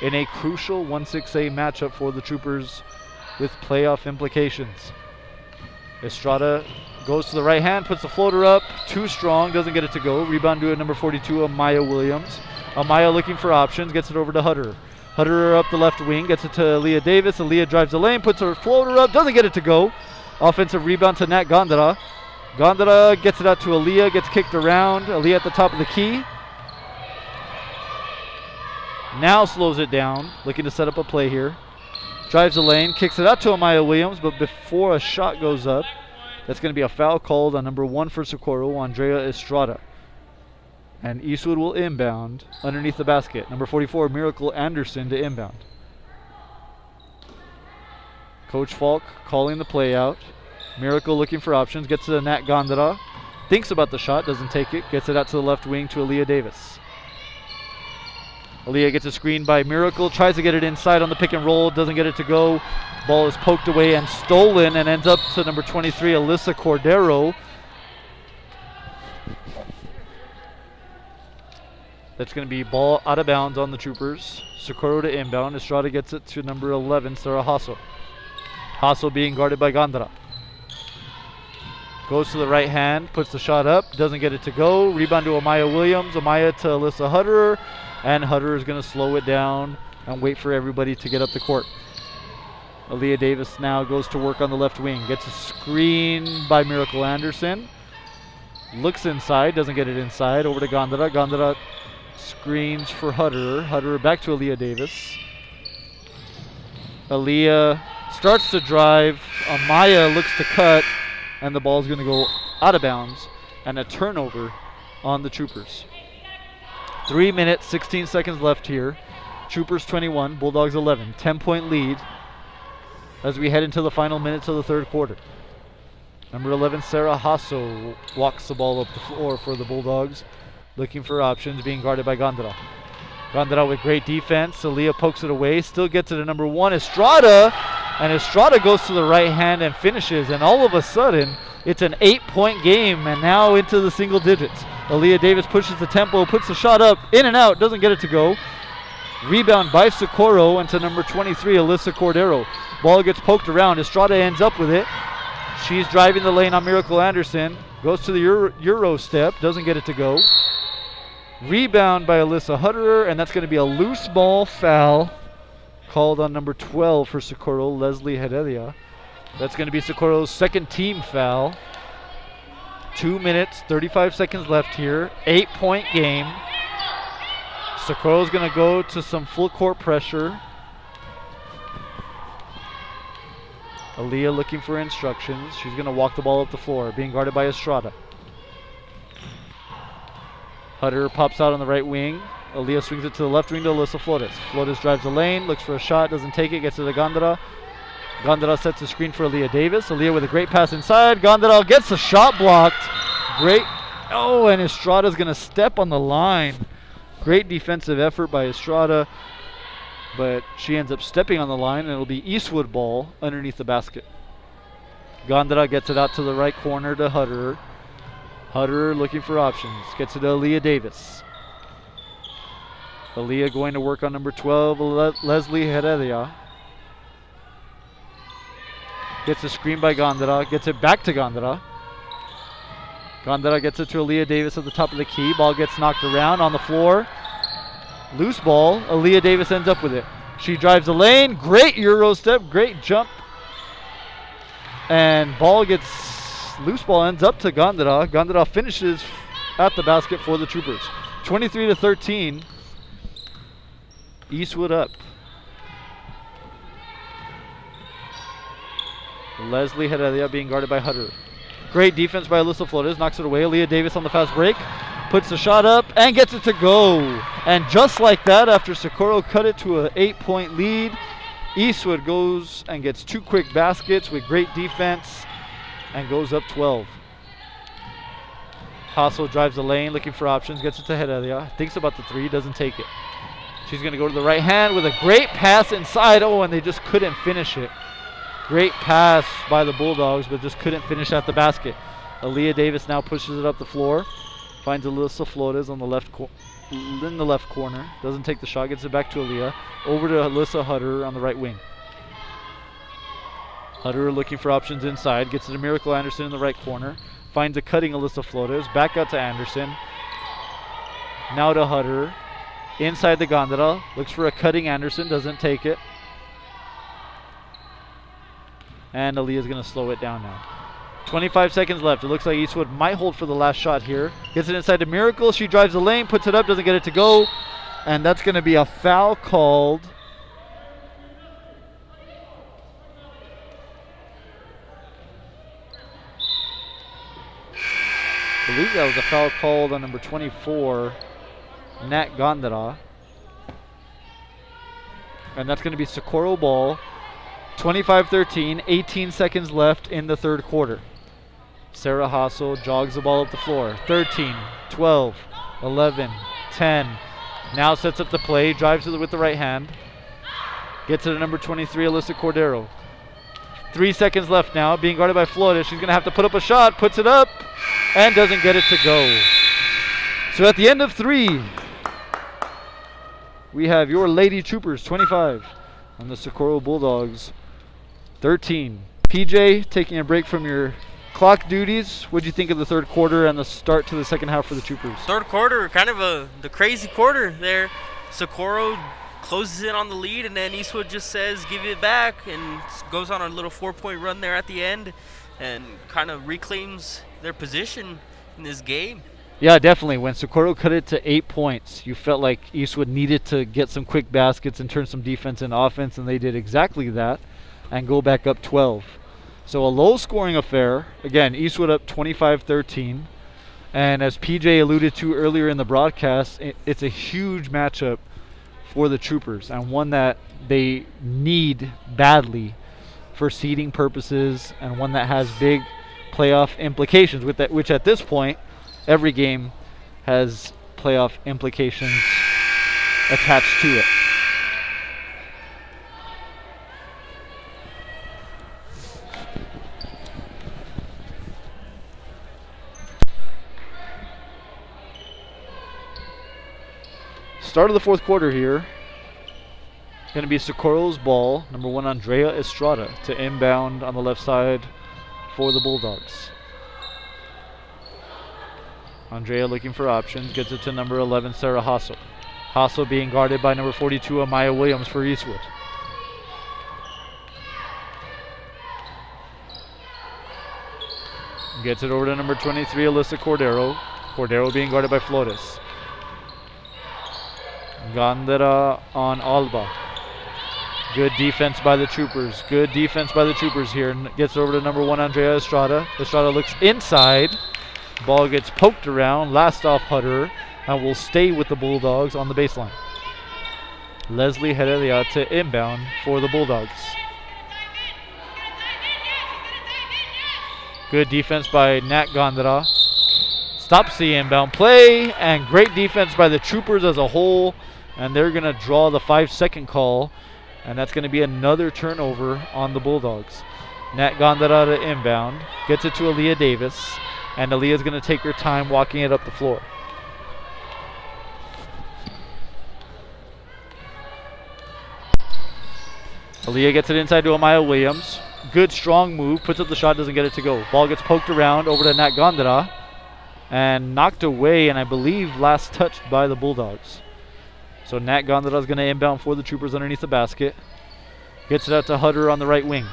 in a crucial 1-6A matchup for the Troopers with playoff implications. Estrada goes to the right hand, puts the floater up, too strong, doesn't get it to go. Rebound to number 42, Amaya Williams. Amaya looking for options, gets it over to Hutter. Hutter up the left wing, gets it to Aaliyah Davis. Aaliyah drives the lane, puts her floater up, doesn't get it to go. Offensive rebound to Nat Gondara. Gondara gets it out to Aaliyah, gets kicked around. Aaliyah at the top of the key. Now slows it down, looking to set up a play here. Drives the lane, kicks it out to Amaya Williams, but before a shot goes up, that's going to be a foul called on number 1 for Socorro, Andrea Estrada. And Eastwood will inbound underneath the basket. Number 44, Miracle Anderson to inbound. Coach Falk calling the play out. Miracle looking for options, gets to Nat Gondara. Thinks about the shot, doesn't take it. Gets it out to the left wing to Aaliyah Davis. Aaliyah gets a screen by Miracle, tries to get it inside on the pick and roll, doesn't get it to go. Ball is poked away and stolen and ends up to number 23, Alyssa Cordero. That's going to be ball out of bounds on the Troopers. Socorro to inbound. Estrada gets it to number 11, Sarah Hasso. Hasso being guarded by Gondara. Goes to the right hand, puts the shot up, doesn't get it to go. Rebound to Amaya Williams. Amaya to Alyssa Hutter. And Hutter is going to slow it down and wait for everybody to get up the court. Aaliyah Davis now goes to work on the left wing. Gets a screen by Miracle Anderson. Looks inside, doesn't get it inside. Over to Gondara. Gondara screens for Hutter. Hutter back to Aaliyah Davis. Aaliyah starts to drive. Amaya looks to cut. And the ball is going to go out of bounds. And a turnover on the Troopers. 3 minutes, 16 seconds left here. Troopers 21, Bulldogs 11. 10-point lead as we head into the final minutes of the third quarter. Number 11, Sarah Hasso walks the ball up the floor for the Bulldogs. Looking for options, being guarded by Gondara. Gondara with great defense. Aaliyah pokes it away, still gets it to number 1, Estrada. And Estrada goes to the right hand and finishes. And all of a sudden, it's an 8-point game and now into the single digits. Aaliyah Davis pushes the tempo, puts the shot up, in and out, doesn't get it to go. Rebound by Socorro into number 23, Alyssa Cordero. Ball gets poked around. Estrada ends up with it. She's driving the lane on Miracle Anderson. Goes to the Euro step, doesn't get it to go. Rebound by Alyssa Hutter, and that's going to be a loose ball foul called on number 12 for Socorro, Leslie Heredia. That's going to be Socorro's second team foul. 2 minutes, 35 seconds left here. 8-point game. Socorro's going to go to some full court pressure. Aaliyah looking for instructions. She's going to walk the ball up the floor, being guarded by Estrada. Hutter pops out on the right wing. Aaliyah swings it to the left wing to Alyssa Flores. Flores drives the lane, looks for a shot, doesn't take it, gets to the Gondara. Gondara sets a screen for Aaliyah Davis. Aaliyah with a great pass inside. Gondara gets the shot blocked. Great. Oh, and Estrada's going to step on the line. Great defensive effort by Estrada, but she ends up stepping on the line, and it'll be Eastwood ball underneath the basket. Gondara gets it out to the right corner to Hutterer. Hutterer looking for options. Gets it to Aaliyah Davis. Aaliyah going to work on number 12, Leslie Heredia. Gets a screen by Gondara. Gets it back to Gondara. Gondara gets it to Aaliyah Davis at the top of the key. Ball gets knocked around on the floor. Loose ball. Aaliyah Davis ends up with it. She drives the lane. Great Euro step. Great jump. And ball gets... Loose ball ends up to Gondara. Gondara finishes at the basket for the Troopers. 23-13. Eastwood up. Leslie Heredia being guarded by Hutterer. Great defense by Alyssa Flores. Knocks it away. Aaliyah Davis on the fast break. Puts the shot up and gets it to go. And just like that, after Socorro cut it to an 8-point lead, Eastwood goes and gets 2 quick baskets with great defense and goes up 12. Hassel drives the lane looking for options. Gets it to Heredia. Thinks about the 3. Doesn't take it. She's going to go to the right hand with a great pass inside. Oh, and they just couldn't finish it. Great pass by the Bulldogs, but just couldn't finish at the basket. Aaliyah Davis now pushes it up the floor. Finds Alyssa Flores on the in the left corner. Doesn't take the shot. Gets it back to Aaliyah. Over to Alyssa Hutterer on the right wing. Hutterer looking for options inside. Gets it to Miracle Anderson in the right corner. Finds a cutting Alyssa Flores. Back out to Anderson. Now to Hutterer. Inside the Gondara. Looks for a cutting Anderson. Doesn't take it. And Aaliyah's going to slow it down now. 25 seconds left. It looks like Eastwood might hold for the last shot here. Gets it inside to Miracle. She drives the lane, puts it up, doesn't get it to go. And that's going to be a foul called. I believe that was a foul called on number 24, Nat Gondara. And that's going to be Socorro ball. 25-13, 18 seconds left in the third quarter. Sarah Hassel jogs the ball up the floor. 13, 12, 11, 10. Now sets up the play, drives it with the right hand. Gets it to number 23, Alyssa Cordero. 3 seconds left now, being guarded by Flores. She's going to have to put up a shot, puts it up, and doesn't get it to go. So at the end of 3, we have your Lady Troopers 25 and the Socorro Bulldogs 13. PJ, taking a break from your clock duties, what do you think of the third quarter and the start to the second half for the Troopers? Third quarter, kind of the crazy quarter there. Socorro closes in on the lead, and then Eastwood just says, give it back, and goes on a little 4-point run there at the end and kind of reclaims their position in this game. Yeah, definitely. When Socorro cut it to 8 points, you felt like Eastwood needed to get some quick baskets and turn some defense into offense, and they did exactly that and go back up 12. So a low-scoring affair. Again, Eastwood up 25-13. And as PJ alluded to earlier in the broadcast, it's a huge matchup for the Troopers, and one that they need badly for seeding purposes, and one that has big playoff implications, with that, which at this point, every game has playoff implications attached to it. Start of the fourth quarter here. Going to be Socorro's ball. Number 1, Andrea Estrada, to inbound on the left side for the Bulldogs. Andrea looking for options. Gets it to number 11, Sarah Hassel. Hassel being guarded by number 42, Amaya Williams for Eastwood. Gets it over to number 23, Alyssa Cordero. Cordero being guarded by Flores. Gondara on Alba. Good defense by the Troopers. Good defense by the Troopers here. Gets over to number 1, Andrea Estrada. Estrada looks inside. Ball gets poked around. Last off Hutterer. And will stay with the Bulldogs on the baseline. Leslie Heredia to inbound for the Bulldogs. Good defense by Nat Gondara. Stops the inbound play, and great defense by the Troopers as a whole. And they're going to draw the 5-second call, and that's going to be another turnover on the Bulldogs. Nat Gondara to inbound, gets it to Aaliyah Davis, and Aaliyah's going to take her time walking it up the floor. Aaliyah gets it inside to Amaya Williams. Good strong move, puts up the shot, doesn't get it to go. Ball gets poked around over to Nat Gondara and knocked away, and I believe last touched by the Bulldogs. So Nat Gondara is going to inbound for the Troopers underneath the basket. Gets it out to Hutter on the right wing.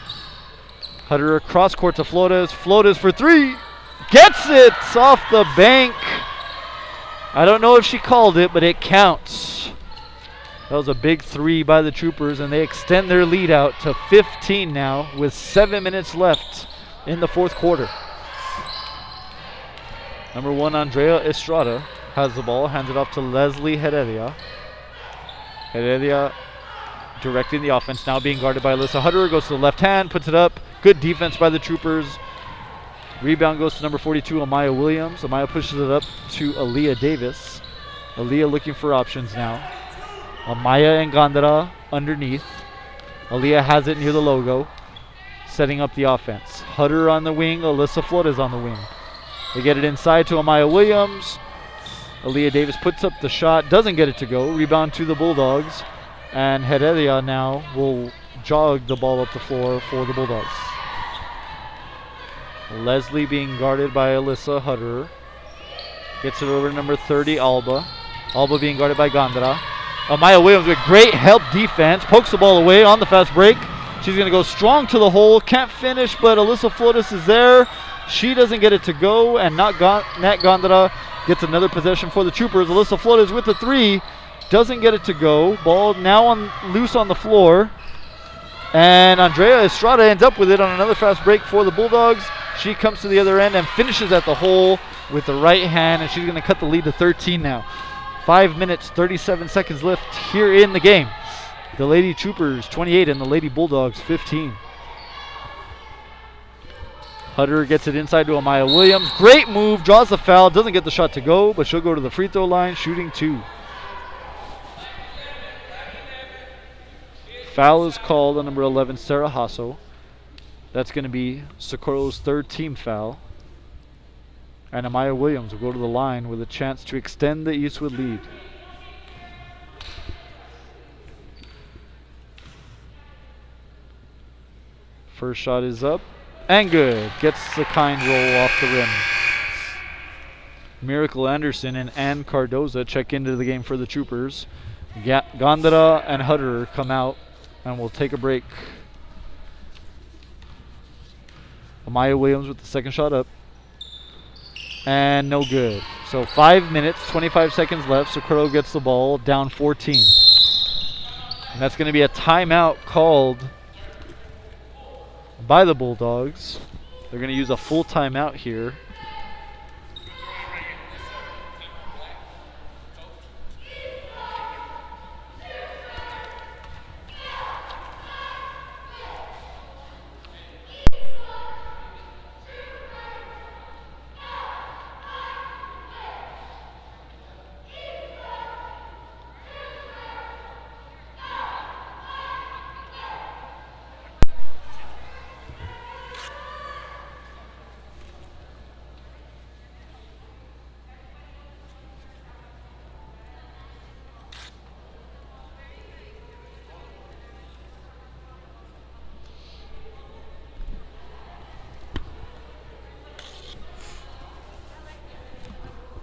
Hutter across court to Flores. Flores for three. Gets it off the bank. I don't know if she called it, but it counts. That was a big three by the Troopers, and they extend their lead out to 15 now with 7 minutes left in the fourth quarter. Number 1, Andrea Estrada has the ball, hands it off to Leslie Heredia. Heredia directing the offense, now being guarded by Alyssa Hutter. Goes to the left hand, puts it up. Good defense by the Troopers. Rebound goes to number 42, Amaya Williams. Amaya pushes it up to Aaliyah Davis. Aaliyah looking for options now. Amaya and Gondara underneath. Aaliyah has it near the logo, setting up the offense. Hutter on the wing, Alyssa Flores on the wing. They get it inside to Amaya Williams. Aaliyah Davis puts up the shot, doesn't get it to go. Rebound to the Bulldogs. And Heredia now will jog the ball up the floor for the Bulldogs. Leslie being guarded by Alyssa Hutter. Gets it over to number 30, Alba. Alba being guarded by Gondara. Amaya Williams with great help defense. Pokes the ball away on the fast break. She's going to go strong to the hole. Can't finish, but Alyssa Flores is there. She doesn't get it to go, and Nat Gondara gets another possession for the Troopers. Alyssa Flores with the three. Doesn't get it to go. Ball now loose on the floor. And Andrea Estrada ends up with it on another fast break for the Bulldogs. She comes to the other end and finishes at the hole with the right hand, and she's going to cut the lead to 13 now. 5 minutes, 37 seconds left here in the game. The Lady Troopers 28 and the Lady Bulldogs 15. Hutter gets it inside to Amaya Williams. Great move, draws the foul, doesn't get the shot to go, but she'll go to the free throw line, shooting 2. Foul is called on number 11, Sarah Hasso. That's going to be Socorro's third team foul. And Amaya Williams will go to the line with a chance to extend the Eastwood lead. First shot is up and good. Gets the kind roll off the rim. Miracle Anderson and Ann Cardoza check into the game for the Troopers. Gondara and Hutter come out and we'll take a break. Amaya Williams with the second shot up. And no good. So 5 minutes, 25 seconds left. Socorro gets the ball, down 14. And that's going to be a timeout called by the Bulldogs. They're going to use a full timeout here.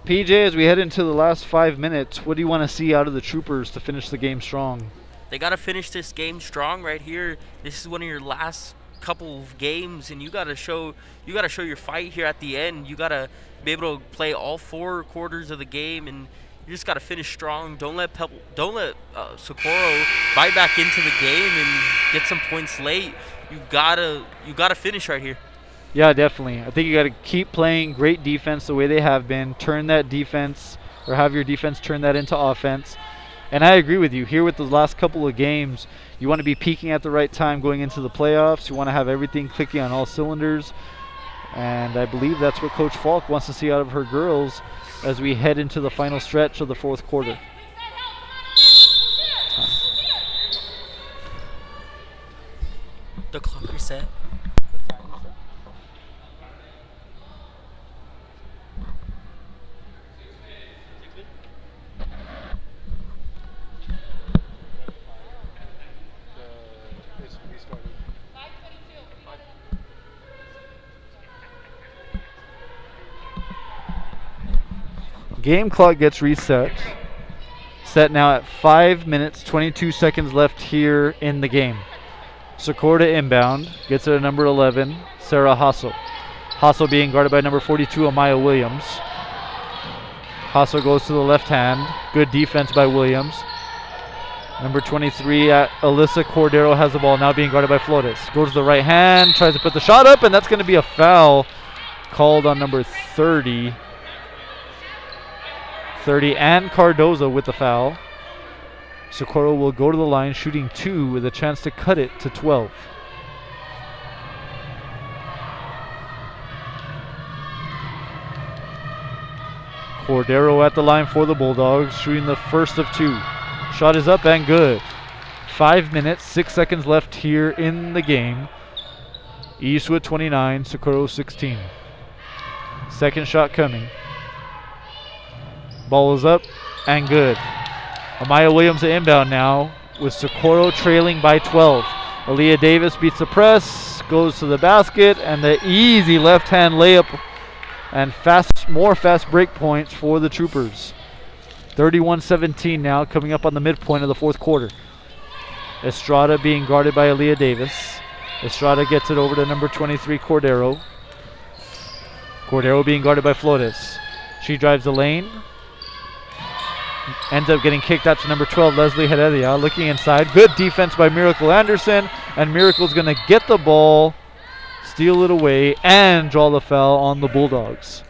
PJ, as we head into the last 5 minutes, what do you want to see out of the Troopers to finish the game strong? They got to finish this game strong right here. This is one of your last couple of games, and you got to show your fight here at the end. You got to be able to play all 4 quarters of the game, and you just got to finish strong. Don't let Socorro bite back into the game and get some points late. You gotta finish right here. Yeah, definitely. I think you got to keep playing great defense the way they have been. Turn that defense, or have your defense turn that into offense. And I agree with you. Here with the last couple of games, you want to be peaking at the right time going into the playoffs. You want to have everything clicking on all cylinders. And I believe that's what Coach Falk wants to see out of her girls as we head into the final stretch of the fourth quarter. The clock reset. Game clock gets reset. Set now at 5 minutes, 22 seconds left here in the game. Socorro inbound, gets it at number 11, Sarah Hassel. Hassel being guarded by number 42, Amaya Williams. Hassel goes to the left hand. Good defense by Williams. Number 23, Alyssa Cordero has the ball, now being guarded by Flores. Goes to the right hand, tries to put the shot up, and that's going to be a foul called on number 30. 30 and Cardoza with the foul. Socorro will go to the line shooting 2 with a chance to cut it to 12. Cordero at the line for the Bulldogs, shooting the first of 2. Shot is up and good. 5 minutes, 6 seconds left here in the game. Eastwood 29, Socorro 16. Second shot coming. Ball is up and good. Amaya Williams at inbound now with Socorro trailing by 12. Aaliyah Davis beats the press, goes to the basket, and the easy left-hand layup and more fast break points for the Troopers. 31-17 now, coming up on the midpoint of the fourth quarter. Estrada being guarded by Aaliyah Davis. Estrada gets it over to number 23, Cordero. Cordero being guarded by Flores. She drives the lane. Ends up getting kicked out to number 12, Leslie Heredia. Looking inside. Good defense by Miracle Anderson. And Miracle's going to get the ball, steal it away, and draw the foul on the Bulldogs.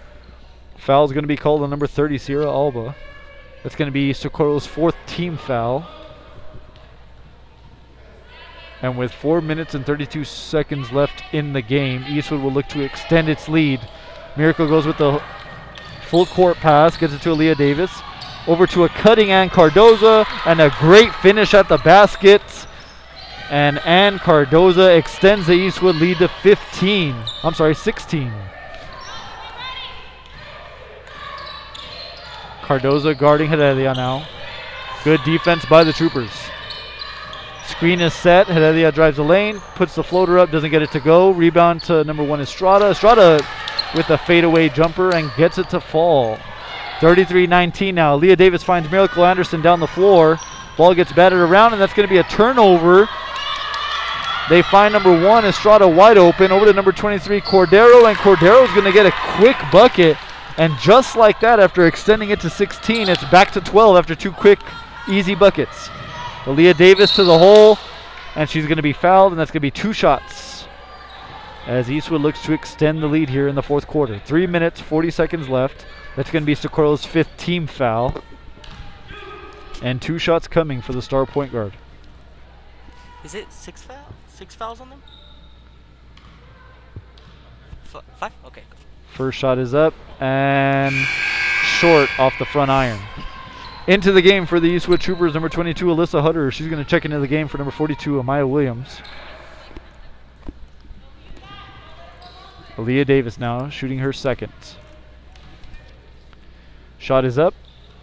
Foul is going to be called on number 30, Sierra Alba. That's going to be Socorro's 4th team foul. And with 4 minutes and 32 seconds left in the game, Eastwood will look to extend its lead. Miracle goes with the full court pass, gets it to Aaliyah Davis. Over to a cutting Ann Cardoza, and a great finish at the basket. And Ann Cardoza extends the Eastwood lead to 16. Cardoza guarding Heredia now. Good defense by the Troopers. Screen is set. Heredia drives the lane, puts the floater up, doesn't get it to go. Rebound to number 1 Estrada. Estrada with a fadeaway jumper and gets it to fall. 33-19 now. Leah Davis finds Miracle Anderson down the floor. Ball gets batted around, and that's going to be a turnover. They find number 1 Estrada wide open. Over to number 23 Cordero, and Cordero's going to get a quick bucket. And just like that, after extending it to 16, it's back to 12 after 2 quick, easy buckets. Aaliyah Davis to the hole, and she's going to be fouled, and that's going to be 2 shots as Eastwood looks to extend the lead here in the fourth quarter. 3 minutes, 40 seconds left. That's going to be Socorro's 5th team foul. And 2 shots coming for the star point guard. Is it 6 fouls on them? 5? Okay. First shot is up and short off the front iron. Into the game for the Eastwood Troopers, number 22, Alyssa Hutter. She's going to check into the game for number 42, Amaya Williams. Aaliyah Davis now shooting her second. Shot is up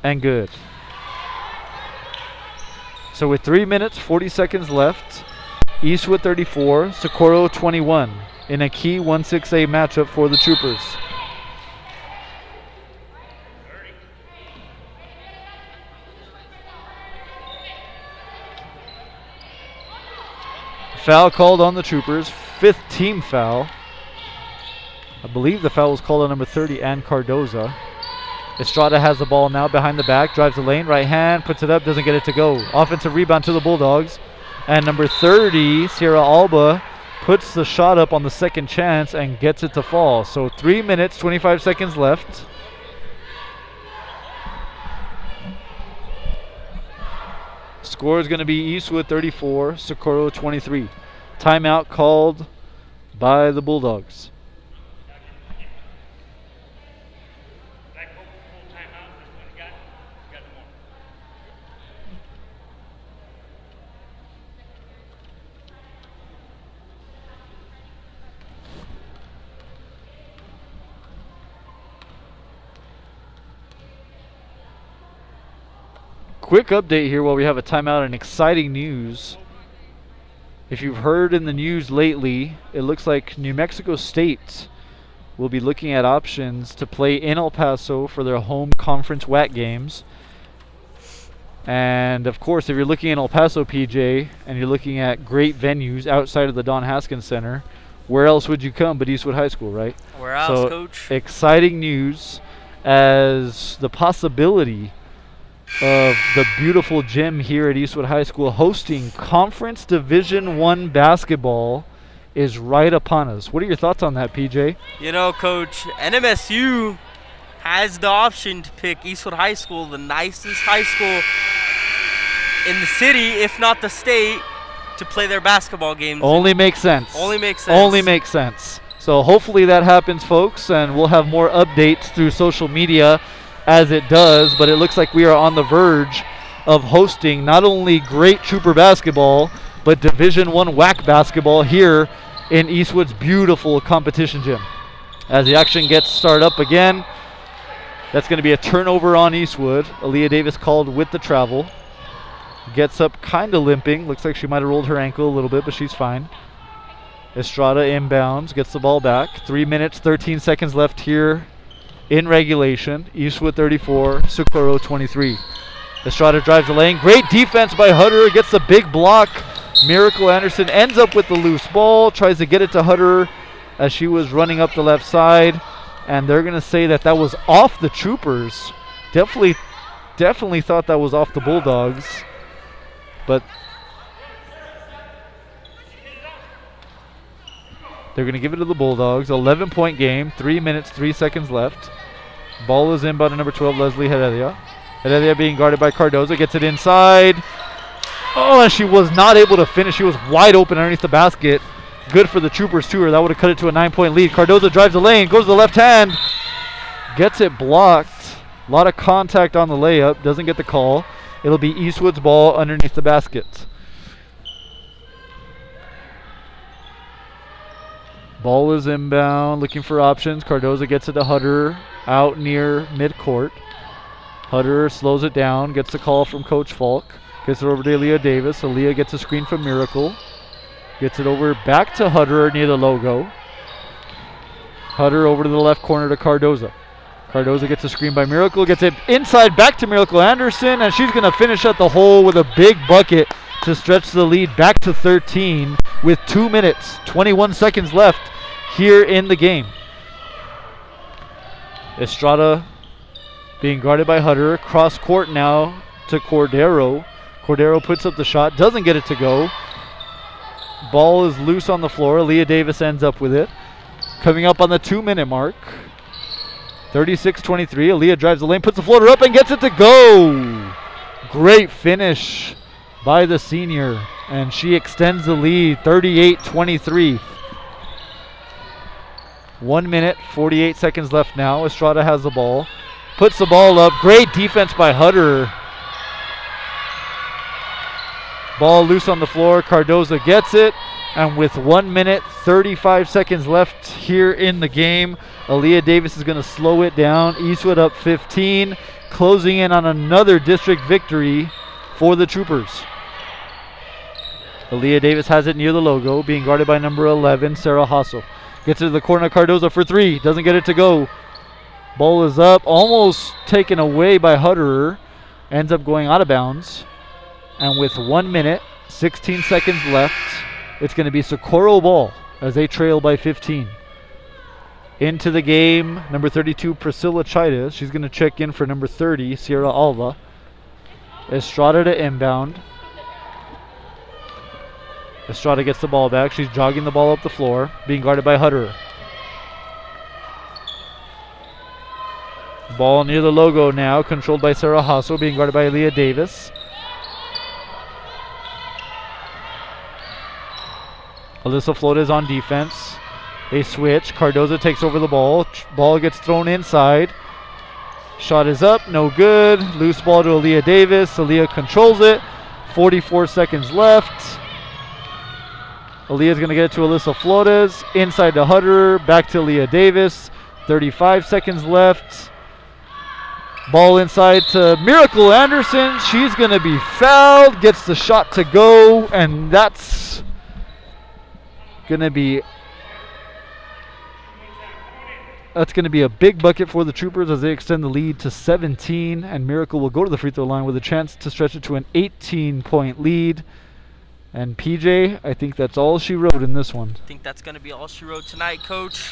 and good. So with 3 minutes, 40 seconds left, Eastwood 34, Socorro 21 in a key 1-6A matchup for the Troopers. Foul called on the Troopers, 5th team foul. I believe the foul was called on number 30, Ann Cardoza. Estrada has the ball now behind the back, drives the lane, right hand, puts it up, doesn't get it to go. Offensive rebound to the Bulldogs. And number 30, Sierra Alba, puts the shot up on the second chance and gets it to fall. So 3 minutes, 25 seconds left. Score is going to be Eastwood 34, Socorro 23. Timeout called by the Bulldogs. quick update here while we have a timeout and exciting news. If you've heard in the news lately, it looks like New Mexico State will be looking at options to play in El Paso for their home conference WAC games. And of course, if you're looking in El Paso, PJ, and you're looking at great venues outside of the Don Haskins Center, where else would you come but Eastwood High School, right? Where else, Coach? Exciting news as the possibility of the beautiful gym here at Eastwood High School hosting Conference Division I basketball is right upon us. What are your thoughts on that, PJ? You know, Coach, NMSU has the option to pick Eastwood High School, the nicest high school in the city, if not the state, to play their basketball games. Only makes sense. Only makes sense. Only makes sense. So hopefully that happens, folks, and we'll have more updates through social media as it does, but it looks like we are on the verge of hosting not only great Trooper basketball, but Division I WAC basketball here in Eastwood's beautiful competition gym. As the action gets started up again, that's going to be a turnover on Eastwood. Aaliyah Davis called with the travel. Gets up kind of limping. Looks like she might have rolled her ankle a little bit, but she's fine. Estrada inbounds, gets the ball back. 3 minutes, 13 seconds left here in regulation. Eastwood 34, Socorro 23. Estrada drives the lane. Great defense by Hutter. Gets the big block. Miracle Anderson ends up with the loose ball. Tries to get it to Hutter as she was running up the left side. And they're going to say that that was off the Troopers. Definitely thought that was off the Bulldogs. But they're going to give it to the Bulldogs. 11-point game. 3 minutes, 3 seconds left. Ball is in by number 12, Leslie Heredia. Heredia being guarded by Cardoza. Gets it inside. Oh, and she was not able to finish. She was wide open underneath the basket. Good for the Troopers, too, or that would have cut it to a 9-point lead. Cardoza drives the lane. Goes to the left hand. Gets it blocked. A lot of contact on the layup. Doesn't get the call. It'll be Eastwood's ball underneath the basket. Ball is inbound, looking for options. Cardoza gets it to Hutter out near midcourt. Hutter slows it down, gets the call from Coach Falk. Gets it over to Aaliyah Davis. Aaliyah gets a screen from Miracle. Gets it over back to Hutter near the logo. Hutter over to the left corner to Cardoza. Cardoza gets a screen by Miracle, gets it inside back to Miracle Anderson, and she's going to finish at the hole with a big bucket to stretch the lead back to 13 with 2 minutes, 21 seconds left here in the game. Estrada being guarded by Hutter. Cross court now to Cordero. Cordero puts up the shot, doesn't get it to go. Ball is loose on the floor. Leah Davis ends up with it. Coming up on the 2-minute mark. 36-23. Aaliyah drives the lane, puts the floater up, and gets it to go. Great finish by the senior, and she extends the lead, 38-23. 1 minute, 48 seconds left now. Estrada has the ball. Puts the ball up. Great defense by Hutter. Ball loose on the floor. Cardoza gets it. And with 1 minute, 35 seconds left here in the game, Aaliyah Davis is going to slow it down. Eastwood up 15, closing in on another district victory for the Troopers. Aaliyah Davis has it near the logo, being guarded by number 11, Sarah Hasso. Gets it to the corner, Cardoza for three. Doesn't get it to go. Ball is up, almost taken away by Hutterer. Ends up going out of bounds. And with 1 minute, 16 seconds left, it's going to be Socorro ball as they trail by 15. Into the game, number 32, Priscilla Chidas. She's going to check in for number 30, Sierra Alva. Estrada to inbound. Estrada gets the ball back. She's jogging the ball up the floor, being guarded by Hutter. Ball near the logo now, controlled by Sarah Hasso, being guarded by Leah Davis. Alyssa Flores on defense. They switch. Cardoza takes over the ball. Ball gets thrown inside. Shot is up, no good. Loose ball to Aaliyah Davis. Aaliyah controls it. 44 seconds left. Aaliyah's going to get it to Alyssa Flores. Inside to Hutter. Back to Aaliyah Davis. 35 seconds left. Ball inside to Miracle Anderson. She's going to be fouled. Gets the shot to go, and that's going to be a big bucket for the Troopers as they extend the lead to 17, and Miracle will go to the free throw line with a chance to stretch it to an 18-point lead. And PJ, I think that's all she wrote in this one. I think that's going to be all she wrote tonight, Coach.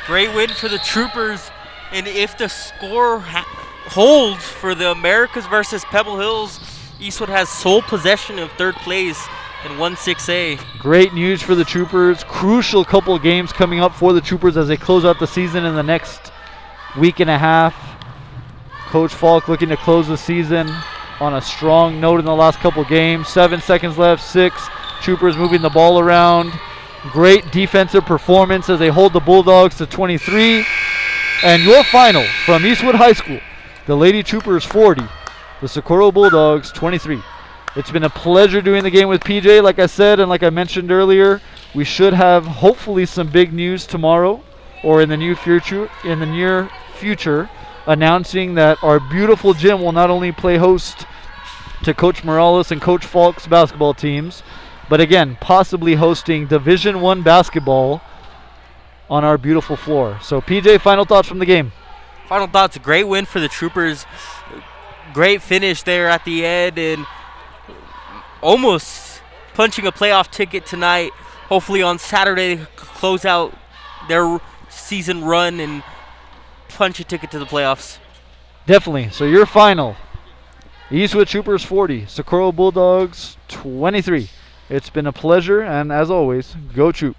Great win for the Troopers. And if the score holds for the Americas versus Pebble Hills, Eastwood has sole possession of third place in 1-6A. Great news for the Troopers. Crucial couple of games coming up for the Troopers as they close out the season in the next week and a half. Coach Falk looking to close the season on a strong note in the last couple games. 7 seconds left, 6. Troopers moving the ball around. Great defensive performance as they hold the Bulldogs to 23. And your final from Eastwood High School, the Lady Troopers 40, the Socorro Bulldogs 23. It's been a pleasure doing the game with PJ. Like I said, and like I mentioned earlier, we should have hopefully some big news tomorrow or in the near future, announcing that our beautiful gym will not only play host to Coach Morales and Coach Falk's basketball teams, but again, possibly hosting Division I basketball on our beautiful floor. So PJ, final thoughts from the game? Final thoughts, a great win for the Troopers. Great finish there at the end and almost punching a playoff ticket tonight. Hopefully on Saturday, close out their season run and punch a ticket to the playoffs. Definitely. So your final, Eastwood Troopers 40, Socorro Bulldogs 23. It's been a pleasure, and as always, go Troop.